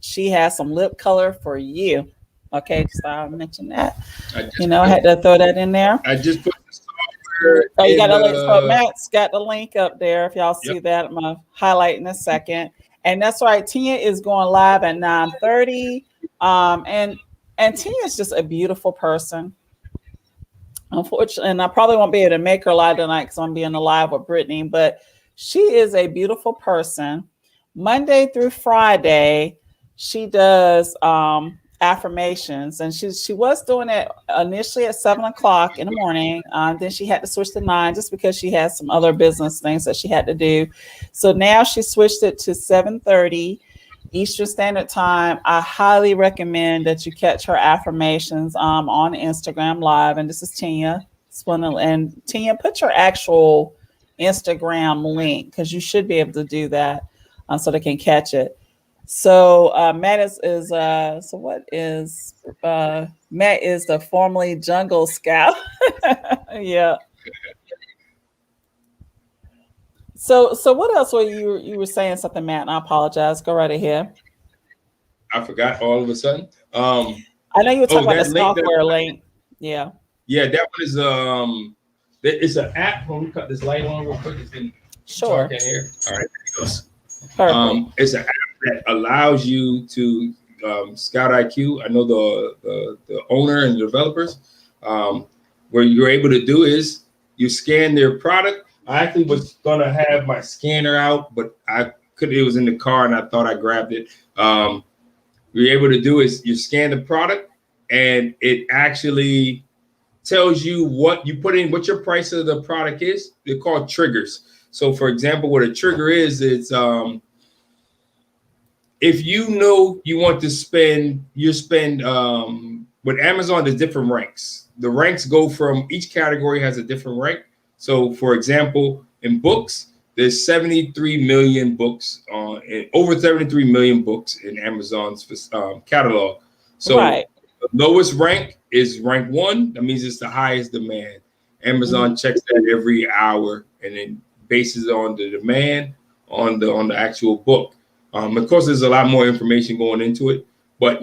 she has some lip color for you. Okay, so I'll mention that. I had to throw that in there. I just put the software. Oh, you got a link. So Matt's got the link up there. If y'all see that, I'm gonna highlight in a second. And that's right, Tia is going live at 9:30. And Tia is just a beautiful person. Unfortunately, and I probably won't be able to make her live tonight because I'm being live with Brittany, but she is a beautiful person. Monday through Friday, she does affirmations, and she was doing it initially at 7:00 in the morning. Then she had to switch to 9 just because she had some other business things that she had to do. So now she switched it to 7:30 Eastern Standard Time. I highly recommend that you catch her affirmations on Instagram Live. And this is Tia. And Tia, put your actual Instagram link, because you should be able to do that so they can catch it. So Matt is Matt is the formerly Jungle Scout. Yeah. So what else were you were saying something, Matt? And I apologize. Go right ahead. I forgot all of a sudden. I know you were talking about the software link. Yeah. Yeah, that one is it's an app. When we cut this light on real quick, sure. Here. All right, there it goes. Perfect. It's an app that allows you to Scout IQ. I know the owner and the developers. What you're able to do is you scan their product. I actually was gonna have my scanner out, but it was in the car and I thought I grabbed it. You're able to do is you scan the product and it actually tells you what you put in, what your price of the product is. They're called triggers. So for example, what a trigger is, it's if you know you want to spend with Amazon, there's different ranks. The ranks go from, each category has a different rank. So for example, in books, there's 73 million books over 73 million books in Amazon's catalog. So the lowest rank is rank 1. That means it's the highest demand. Amazon checks that every hour and then bases on the demand on the actual book. Of course, there's a lot more information going into it, but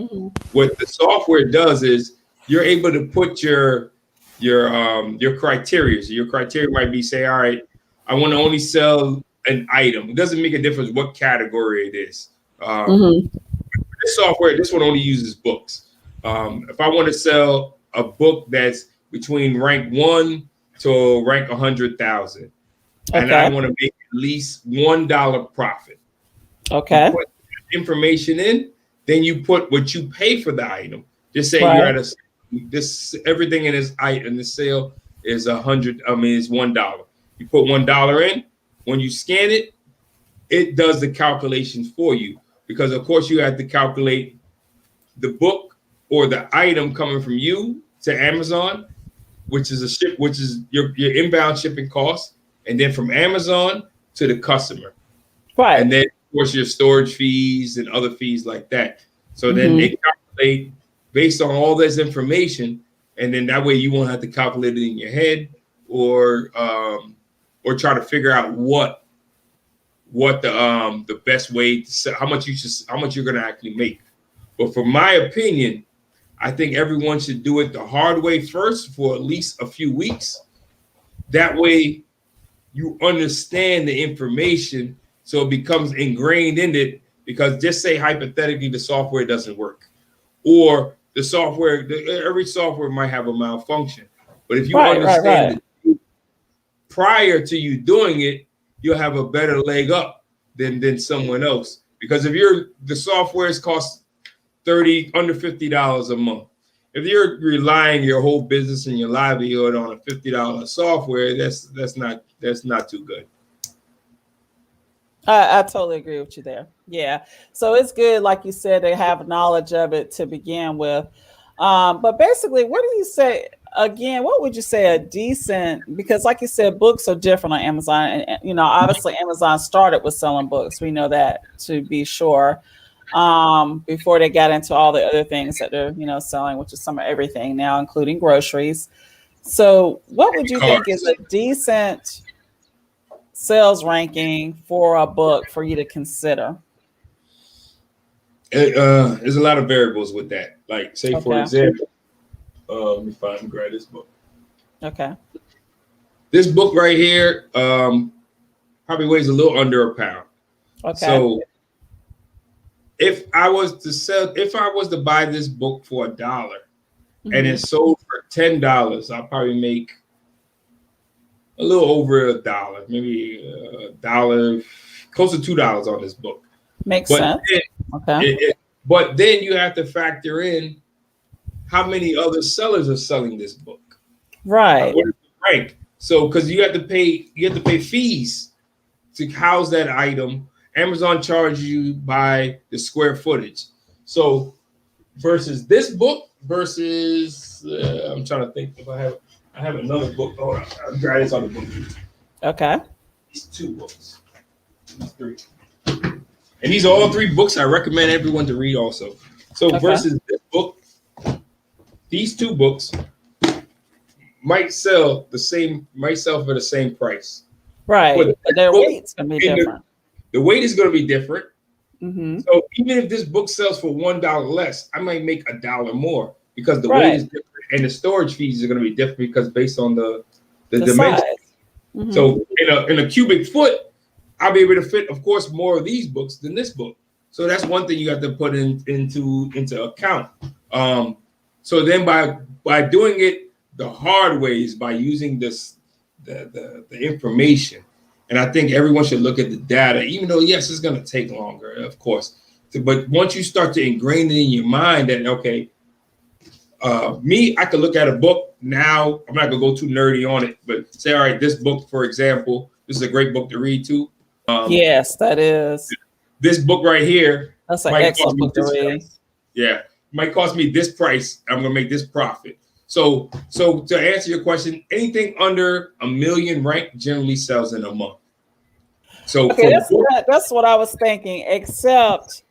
what the software does is you're able to put your criteria. So your criteria might be, say, all right, I want to only sell an item. It doesn't make a difference what category it is. This software, this one only uses books. If I want to sell a book that's between rank 1 to rank 100,000, and I want to make at least $1 profit. Okay. You put information in, then you put what you pay for the item. Just say you're at everything in this item, the sale is $100. You put $1 in. When you scan it, it does the calculations for you, because of course you have to calculate the book or the item coming from you to Amazon, which is your inbound shipping cost, and then from Amazon to the customer. Right. And then of course your storage fees and other fees like that. So then they calculate based on all this information, and then that way you won't have to calculate it in your head or try to figure out what the best way to sell, how much you're going to actually make. But for my opinion, I think everyone should do it the hard way first for at least a few weeks. That way you understand the information, so it becomes ingrained in it. Because just say hypothetically the software doesn't work, or the software, every software might have a malfunction. But if you understand it prior to you doing it, you'll have a better leg up than someone else. Because if the software's cost under $50 a month, if you're relying your whole business and your livelihood on a $50 software, that's not too good. I totally agree with you there. Yeah. So it's good, like you said, they have knowledge of it to begin with. But basically, what do you say, again, what would you say a decent, because like you said, books are different on Amazon. And obviously Amazon started with selling books. We know that, to be sure, before they got into all the other things that they're, selling, which is some of everything now, including groceries. So what would you think is a decent sales ranking for a book for you to consider? There's a lot of variables with that. Like, say, for example, let me grab this book. Okay. This book right here probably weighs a little under a pound. Okay. So if I was to buy this book for $1 and it's sold for $10, I'll probably make a little over $1, maybe $1, close to $2 on this book. Makes sense. But then you have to factor in how many other sellers are selling this book. Right. What is the rank? So because you have to pay fees to house that item. Amazon charges you by the square footage. So versus this book versus I'm trying to think if I have another book. Hold on, I'll grab this other book. Okay. These 2 books. These 3. And these are all 3 books I recommend everyone to read also. So versus this book, these 2 books might sell for the same price. Right. But their weight's gonna be different. The weight is gonna be different. So even if this book sells for $1 less, I might make $1 more because the weight is different. And the storage fees are going to be different because based on the dimensions. So in a cubic foot, I'll be able to fit, of course, more of these books than this book. So that's one thing you have to put into account. So then by doing it the hard way is by using the information. And I think everyone should look at the data, even though, yes, it's going to take longer, of course. But once you start to ingrain it in your mind that, okay, I could look at a book now. I'm not going to go too nerdy on it, but say, all right, this book, for example, this is a great book to read too. Yes, that is. This book right here. That's an excellent book to read. Yeah. Might cost me this price. I'm going to make this profit. So to answer your question, anything under 1 million rank generally sells in a month. So okay, that's what I was thinking, except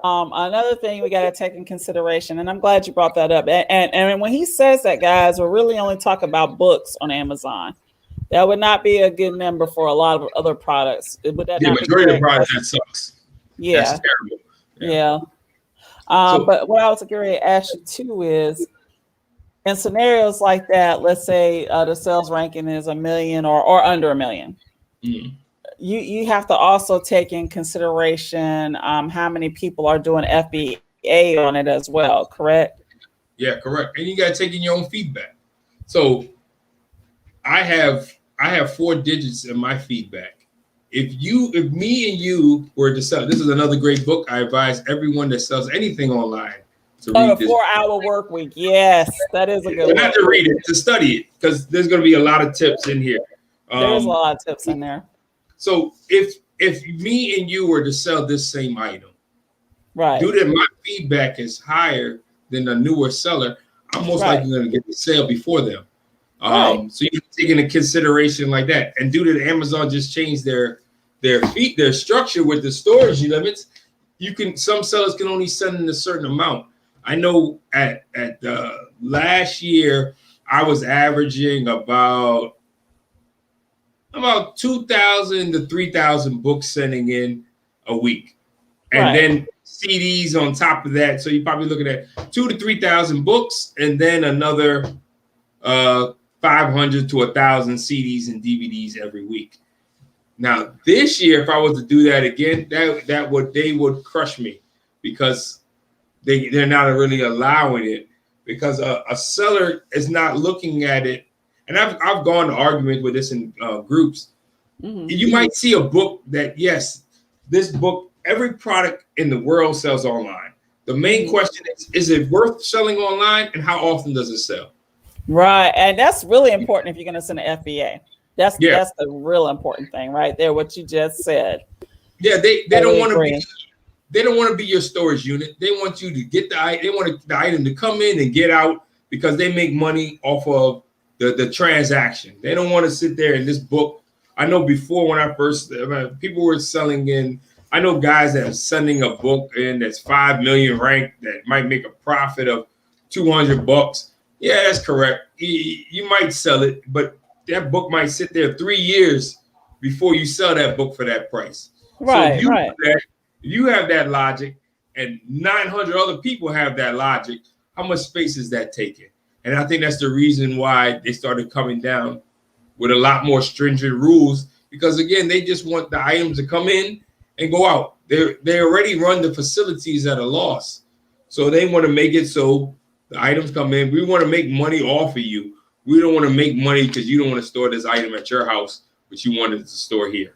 another thing we got to take in consideration, and I'm glad you brought that up. And when he says that, guys, we're really only talking about books on Amazon. That would not be a good number for a lot of other products. Would that not majority of the products, that sucks. Yeah. That's terrible. Yeah. But what I was going to ask you too is, in scenarios like that, let's say the sales ranking is 1 million or under 1 million. Mm-hmm. You have to also take in consideration how many people are doing FBA on it as well, correct? Yeah, correct. And you got to take in your own feedback. So I have 4 digits in my feedback. If me and you were to sell, this is another great book. I advise everyone that sells anything online to read this. 4-hour work week. Yes, that is a good one. Not to read it, to study it, because there's going to be a lot of tips in here. There's a lot of tips in there. So if me and you were to sell this same item, right, due to my feedback is higher than a newer seller, I'm most likely going to get the sale before them. So you take into consideration like that. And due to the Amazon just changed their structure with the storage limits, some sellers can only send in a certain amount. I know at last year I was averaging about 2,000 to 3,000 books sending in a week, and then CDs on top of that. So you're probably looking at 2,000 to 3,000 books, and then another 500 to 1,000 CDs and DVDs every week. Now this year, if I was to do that again, they would crush me, because they're not really allowing it, because a seller is not looking at it. And I've gone to argument with this in groups. Mm-hmm. You might see a book that, yes, this book, every product in the world sells online. The main question is it worth selling online, and how often does it sell? Right. And that's really important if you're going to send an FBA. That's the real important thing right there, what you just said. Yeah, they don't want to be. They don't want to be your storage unit. They want you to get the item to come in and get out, because they make money off of the transaction. They don't want to sit there in this book. I know before, when I first, people were selling in, I know guys that are sending a book in that's 5 million ranked that might make a profit of $200. Yeah, that's correct. You might sell it, but that book might sit there 3 years before you sell that book for that price. Right, so you have that logic, and 900 other people have that logic. How much space is that taking? And I think that's the reason why they started coming down with a lot more stringent rules, because again, they just want the items to come in and go out. They already run the facilities at a loss. So they want to make it so the items come in. We want to make money off of you. We don't want to make money because you don't want to store this item at your house, but you wanted to store here.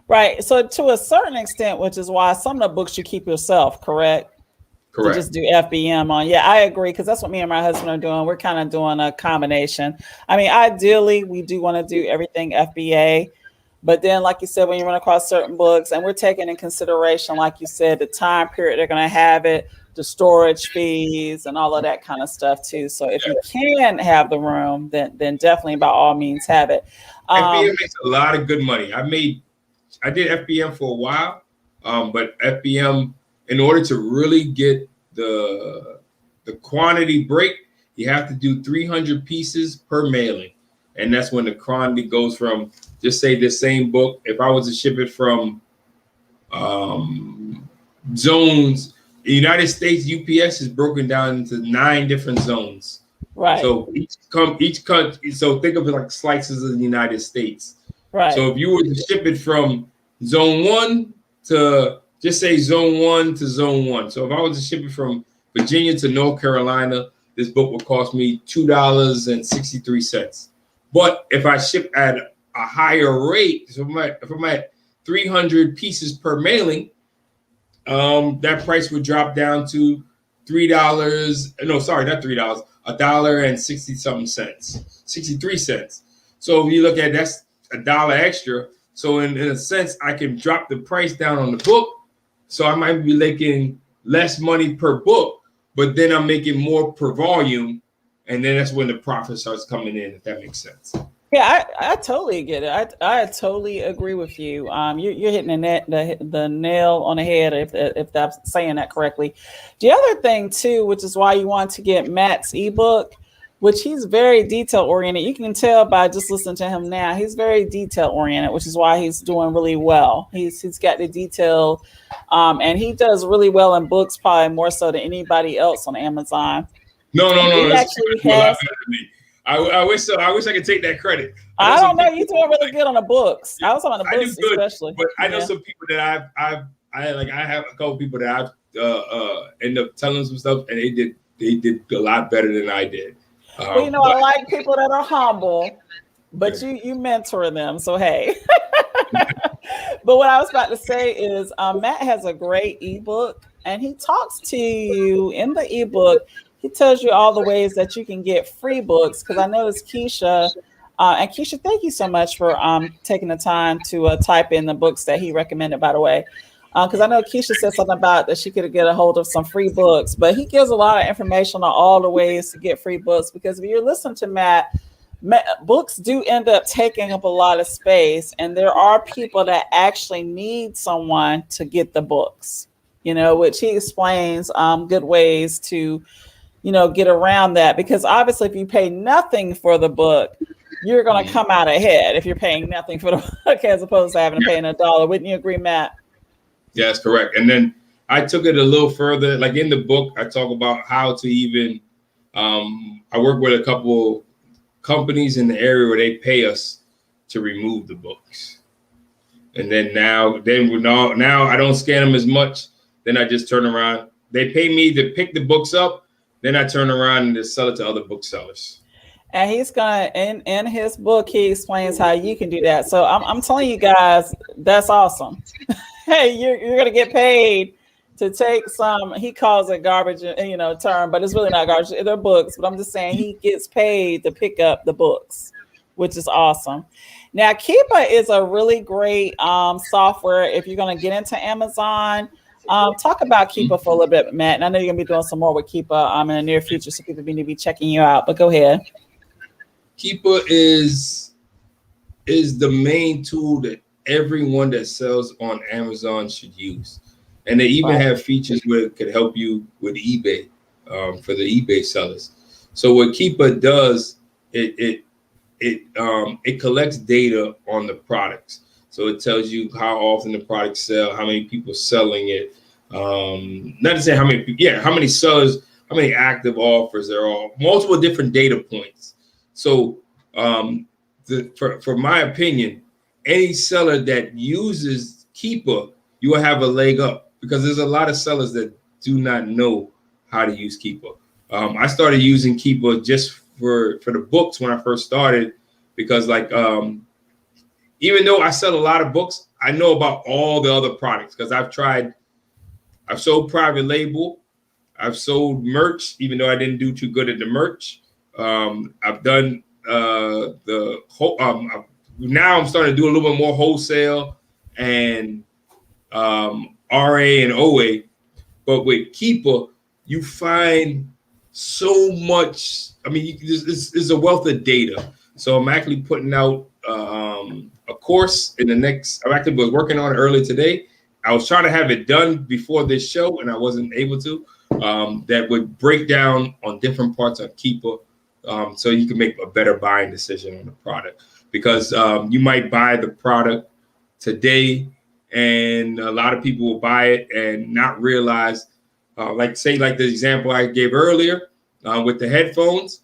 Right. So to a certain extent, which is why some of the books you keep yourself, correct? Correct. To just do FBM on. Yeah, I agree, because that's what me and my husband are doing. We're kind of doing a combination. I mean, ideally, we do want to do everything FBA. But then, like you said, when you run across certain books, and we're taking in consideration, like you said, the time period they're going to have it, the storage fees, and all of that kind of stuff too. So if you can have the room, then definitely by all means have it. FBM makes a lot of good money. I did FBM for a while, but FBM, in order to really get the quantity break, you have to do 300 pieces per mailing. And that's when the quantity goes from, just say the same book, if I was to ship it from zones, the United States UPS is broken down into 9 different zones. Right. So each country, so think of it like slices of the United States. Right. So if you were to ship it from zone 1 to just say zone 1 to zone 1. So if I was to ship it from Virginia to North Carolina, this book would cost me $2.63. But if I ship at a higher rate, so if I'm at 300 pieces per mailing, that price would drop down to $3. No, sorry, not $3. $1.60 63 cents. So if you look at that's $1 extra. So in a sense, I can drop the price down on the book. So I might be making less money per book, but then I'm making more per volume. And then that's when the profit starts coming in, if that makes sense. Yeah, I totally get it. I totally agree with you. You're hitting the nail on the head if that's saying that correctly. The other thing too, which is why you want to get Matt's ebook, which he's very detail oriented. You can tell by just listening to him now. He's very detail oriented, which is why he's doing really well. He's got the detail, and he does really well in books, probably more so than anybody else on Amazon. No. He actually has. I wish so. I wish I could take that credit. I don't know. You're doing really good on the books. I was on the books, especially. But I know some people that I have a couple people that I've end up telling some stuff, and they did a lot better than I did. Well, I like people that are humble, but you mentor them. So hey. But what I was about to say is, Matt has a great ebook, and he talks to you in the ebook. He tells you all the ways that you can get free books. Because I noticed Keisha, and Keisha, thank you so much for taking the time to type in the books that he recommended, by the way. Because I know Keisha said something about that she could get a hold of some free books, but he gives a lot of information on all the ways to get free books. Because if you're listening to Matt, books do end up taking up a lot of space, and there are people that actually need someone to get the books, which he explains good ways to get around that, because obviously if you pay nothing for the book, you're going to come out ahead if you're paying nothing for the book as opposed to having to pay $1. Wouldn't you agree, Matt? Yeah, that's correct. And then I took it a little further. Like in the book, I talk about how to even, I work with a couple companies in the area where they pay us to remove the books. And then now I don't scan them as much. Then I just turn around. They pay me to pick the books up. Then I turn around and just sell it to other booksellers. And he's gonna in his book, he explains how you can do that. So I'm telling you guys, that's awesome. Hey, you're gonna get paid to take some. He calls it garbage, term, but it's really not garbage. They're books, but I'm just saying he gets paid to pick up the books, which is awesome. Now, Keepa is a really great software if you're gonna get into Amazon. Talk about Keepa for a little bit, Matt. And I know you're gonna be doing some more with Keepa in the near future, so people need to be checking you out. But go ahead. Keepa is the main tool that everyone that sells on Amazon should use, and they even have features where it could help you with eBay for the eBay sellers. So what Keepa does, it collects data on the products. So it tells you how often the products sell, how many people selling it. Not to say how many people, how many sellers, how many active offers there are, multiple different data points. So for my opinion, any seller that uses Keepa, you will have a leg up, because there's a lot of sellers that do not know how to use Keepa. I started using Keepa just for the books when I first started, because even though I sell a lot of books, I know about all the other products, because I've sold private label, I've sold merch, even though I didn't do too good at the merch. I've done now I'm starting to do a little bit more wholesale and RA and OA. But with Keepa, you find so much. I mean, there's a wealth of data. So I'm actually putting out a course in the next. I actually was working on it early today. I was trying to have it done before this show, and I wasn't able to. That would break down on different parts of Keepa, so you can make a better buying decision on the product. Because you might buy the product today, and a lot of people will buy it and not realize, like the example I gave earlier with the headphones.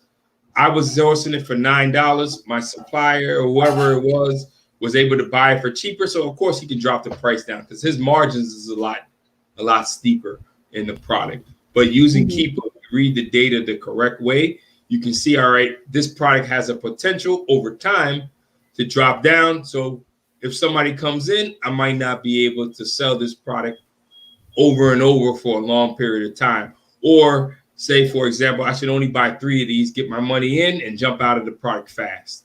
I was sourcing it for $9. My supplier or whoever it was was able to buy it for cheaper. So of course he can drop the price down because his margins is a lot steeper in the product. But using Keeper, read the data the correct way, you can see, all right, this product has a potential over time to drop down. So if somebody comes in, I might not be able to sell this product over and over for a long period of time. Or say, for example, I should only buy 3 of these, get my money in and jump out of the product fast.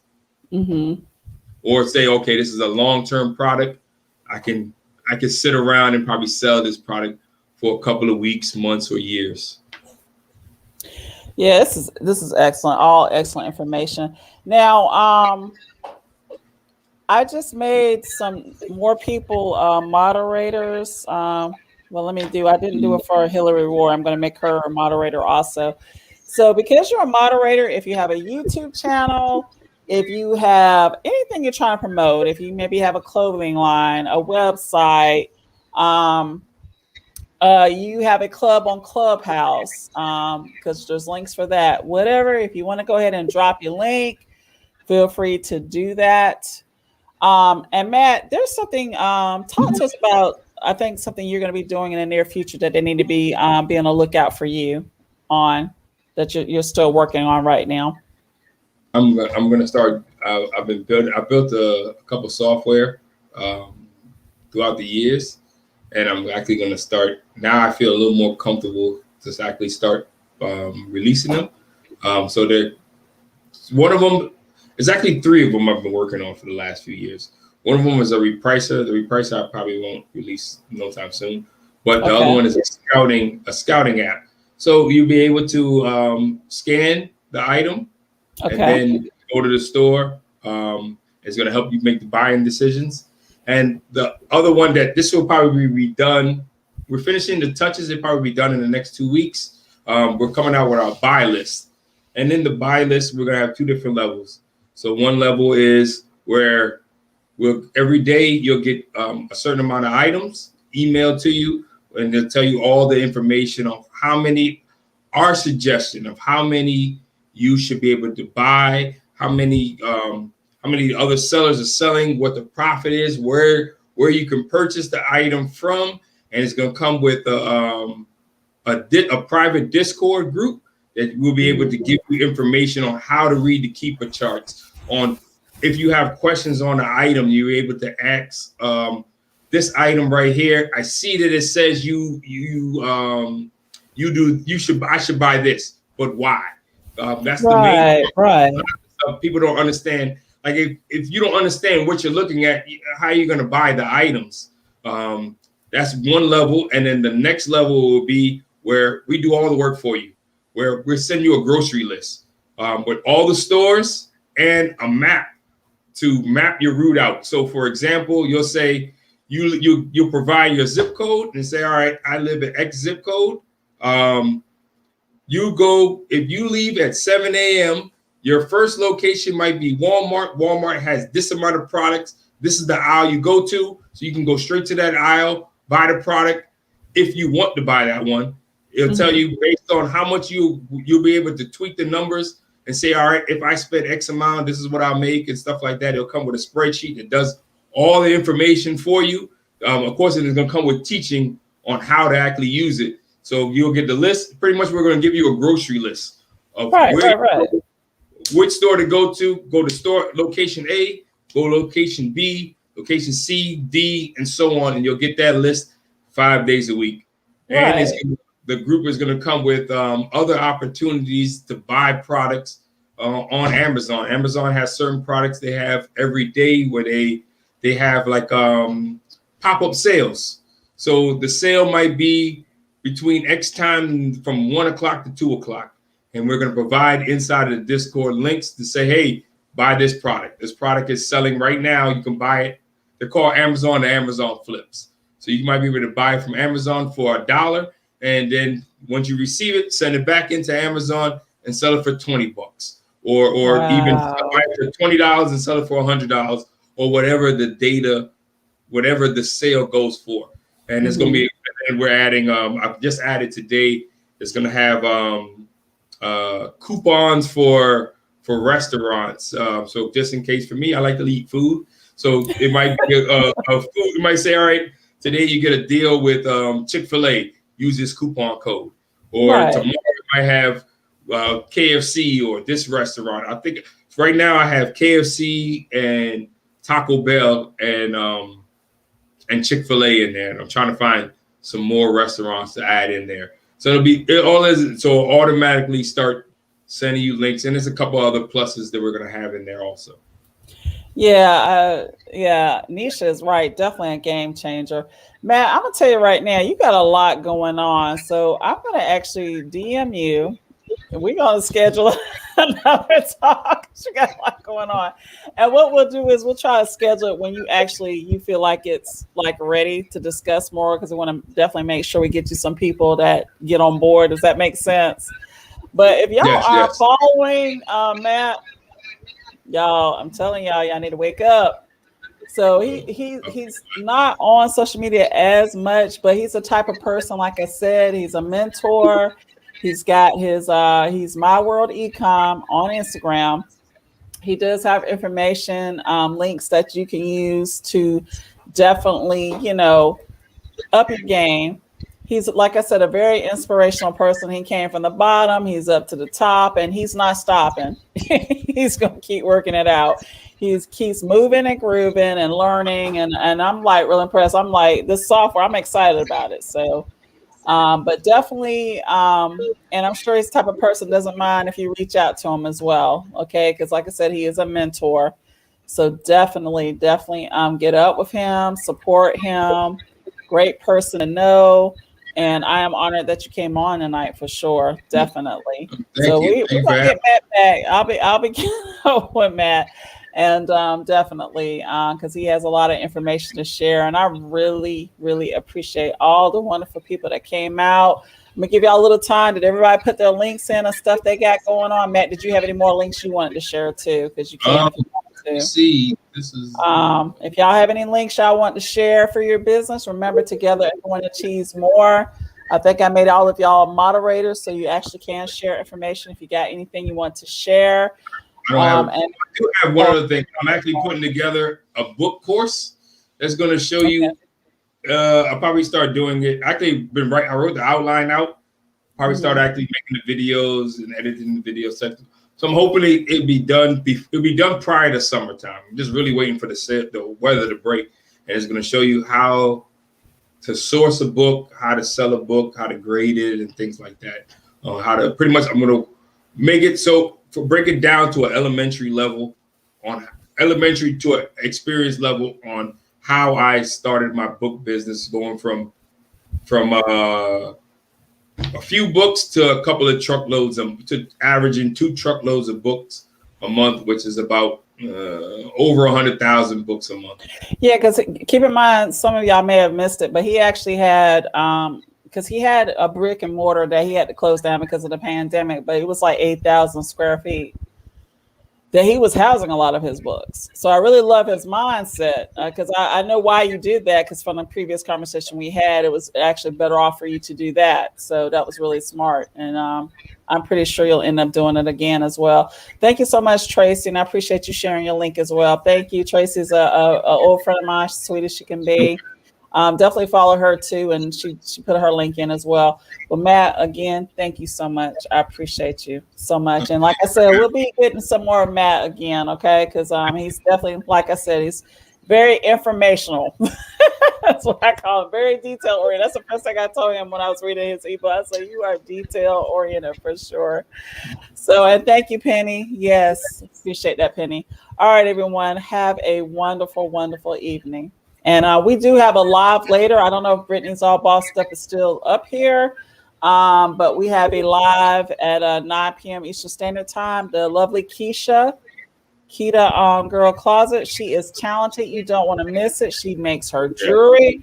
Or say, okay, this is a long-term product. I can sit around and probably sell this product for a couple of weeks, months, or years. Yeah, this is excellent. All excellent information. Now, I just made some more people moderators. Well, I didn't do it for Hillary Ward. I'm going to make her a moderator also. So because you're a moderator, if you have a YouTube channel, if you have anything you're trying to promote, if you maybe have a clothing line, a website, you have a club on Clubhouse, because there's links for that. Whatever, if you want to go ahead and drop your link, feel free to do that. And Matt, there's something, talk to us about, I think something you're going to be doing in the near future that they need to be on the lookout for you on, that you're still working on right now. I'm going to start. I built a couple software throughout the years, and I'm actually going to start. Now I feel a little more comfortable to actually start releasing them. So one of them, it's actually 3 of them I've been working on for the last few years. One of them is a repricer. The repricer I probably won't release no time soon. But the other one is a scouting app. So you'll be able to scan the item and then go to the store. It's going to help you make the buying decisions. And the other one that this will probably be done, we're finishing the touches. It'll probably be done in the next 2 weeks. We're coming out with our buy list. And in the buy list, we're going to have 2 different levels. So one level is where every day you'll get a certain amount of items emailed to you, and they'll tell you all the information on our suggestion of how many you should be able to buy, how many other sellers are selling, what the profit is, where you can purchase the item from, and it's going to come with a private Discord group that will be able to give you information on how to read the Keeper charts. On if you have questions on the item, you're able to ask this item right here. I see that it says I should buy this, but why? That's the main thing. Right. People don't understand. Like if you don't understand what you're looking at, how are you going to buy the items? That's one level, and then the next level will be where we do all the work for you, where we're sending you a grocery list with all the stores and a map to map your route out. So for example, you'll say you'll provide your zip code and say, all right, I live at X zip code. If you leave at 7 a.m., your first location might be Walmart. Walmart has this amount of products. This is the aisle you go to. So you can go straight to that aisle, buy the product. If you want to buy that one, it'll tell you based on how much you'll be able to tweak the numbers and say, all right, if I spend X amount, this is what I'll make and stuff like that. It'll come with a spreadsheet that does all the information for you. Of course, it is going to come with teaching on how to actually use it. So you'll get the list. Pretty much, we're going to give you a grocery list of which store to go to. Go to store location A, go location B, location C, D, and so on. And you'll get that list 5 days a week. And the group is going to come with other opportunities to buy products on Amazon. Amazon has certain products they have every day where they have like pop-up sales. So the sale might be between X time from 1 o'clock to 2 o'clock. And we're going to provide inside of the Discord links to say, hey, buy this product. This product is selling right now. You can buy it. They're called Amazon flips. So you might be able to buy it from Amazon for $1. And then once you receive it, send it back into Amazon and sell it for $20, or even buy it for $20 and sell it for $100, or whatever the sale goes for. And it's going to be, and we're adding, I've just added today, it's going to have coupons for restaurants. So just in case, for me, I like to eat food. So it might be a food. You might say, all right, today you get a deal with Chick-fil-A. Use this coupon code. Or Right. tomorrow you might have KFC or this restaurant. I think right now I have KFC and Taco Bell and Chick-fil-A in there. And I'm trying to find some more restaurants to add in there. So it'll automatically start sending you links. And there's a couple other pluses that we're going to have in there also. Yeah, Nisha is right. Definitely a game changer. Matt, I'm gonna tell you right now, you got a lot going on. So I'm gonna actually DM you. And we're gonna schedule another talk. You got a lot going on. And what we'll do is we'll try to schedule it when you feel like it's like ready to discuss more, because we want to definitely make sure we get you some people that get on board. Does that make sense? But if y'all are following Matt, y'all, I'm telling y'all need to wake up. So he's not on social media as much, but he's the type of person, like I said, he's a mentor. He's got his he's My World eComm on Instagram. He does have information, links that you can use to definitely, up your game. He's, like I said, a very inspirational person. He came from the bottom, he's up to the top, and he's not stopping. He's going to keep working it out. He keeps moving and grooving and learning. And I'm like real impressed. I'm like, this software, I'm excited about it. So, but definitely, and I'm sure he's the type of person doesn't mind if you reach out to him as well. Okay. Because like I said, he is a mentor. So definitely get up with him, support him. Great person to know. And I am honored that you came on tonight for sure. Definitely. So we're gonna get Matt back. I'll be with Matt. And definitely, because he has a lot of information to share. And I really, really appreciate all the wonderful people that came out. I'm gonna give y'all a little time. Did everybody put their links in and stuff they got going on? Matt, did you have any more links you wanted to share too? Because you can if you want to. See, this is if y'all have any links y'all want to share for your business, remember, together everyone achieves more. I think I made all of y'all moderators, so you actually can share information if you got anything you want to share. I do have one other thing. I'm actually putting together a book course that's going to show you. I'll probably start doing it. Actually, I wrote the outline out. Probably start actually making the videos and editing the video section. So I'm hoping it'll be done. It'll be done prior to summertime. I'm just really waiting for the weather to break, and it's going to show you how to source a book, how to sell a book, how to grade it, and things like that. How to pretty much, I'm going to make it break it down to an elementary level, on elementary to an experience level on how I started my book business, going from a few books to a couple of truckloads, to averaging 2 truckloads of books a month, which is about over 100,000 books a month. Yeah, because keep in mind, some of y'all may have missed it, but he actually had, because he had a brick and mortar that he had to close down because of the pandemic, but it was like 8,000 square feet that he was housing a lot of his books. So I really love his mindset, because I know why you did that, because from the previous conversation we had, it was actually better off for you to do that. So that was really smart. And I'm pretty sure you'll end up doing it again as well. Thank you so much, Tracy. And I appreciate you sharing your link as well. Thank you. Tracy's a old friend of mine, sweet as she can be. Definitely follow her too, and she put her link in as well. But Matt, again, thank you so much. I appreciate you so much. And like I said, we'll be getting some more of Matt again, okay? Because he's definitely, like I said, he's very informational. That's what I call him, very detail oriented. That's the first thing I told him when I was reading his ebook. I said, you are detail oriented for sure. So, and thank you, Penny. Yes, appreciate that, Penny. All right, everyone, have a wonderful, wonderful evening. And we do have a live later. I don't know if Brittany's All Boss Stuff is still up here, but we have a live at 9 p.m. Eastern Standard Time. The lovely Keita Girl Closet. She is talented. You don't want to miss it. She makes her jewelry.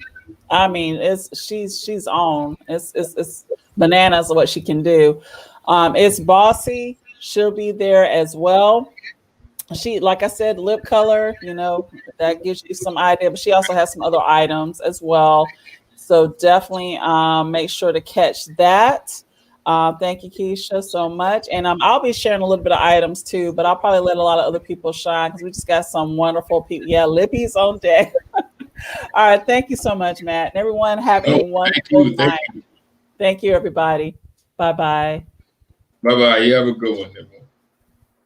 I mean, she's on. It's bananas what she can do. It's bossy. She'll be there as well. She, like I said, lip color, that gives you some idea, but she also has some other items as well. So definitely make sure to catch that. Thank you, Keisha, so much. And I'll be sharing a little bit of items too, but I'll probably let a lot of other people shine because we just got some wonderful people. Yeah, Lippy's on deck. All right. Thank you so much, Matt. And everyone have a Oh, thank wonderful you. Thank night. you. Thank you, everybody. Bye bye. Bye bye. You have a good one, everyone.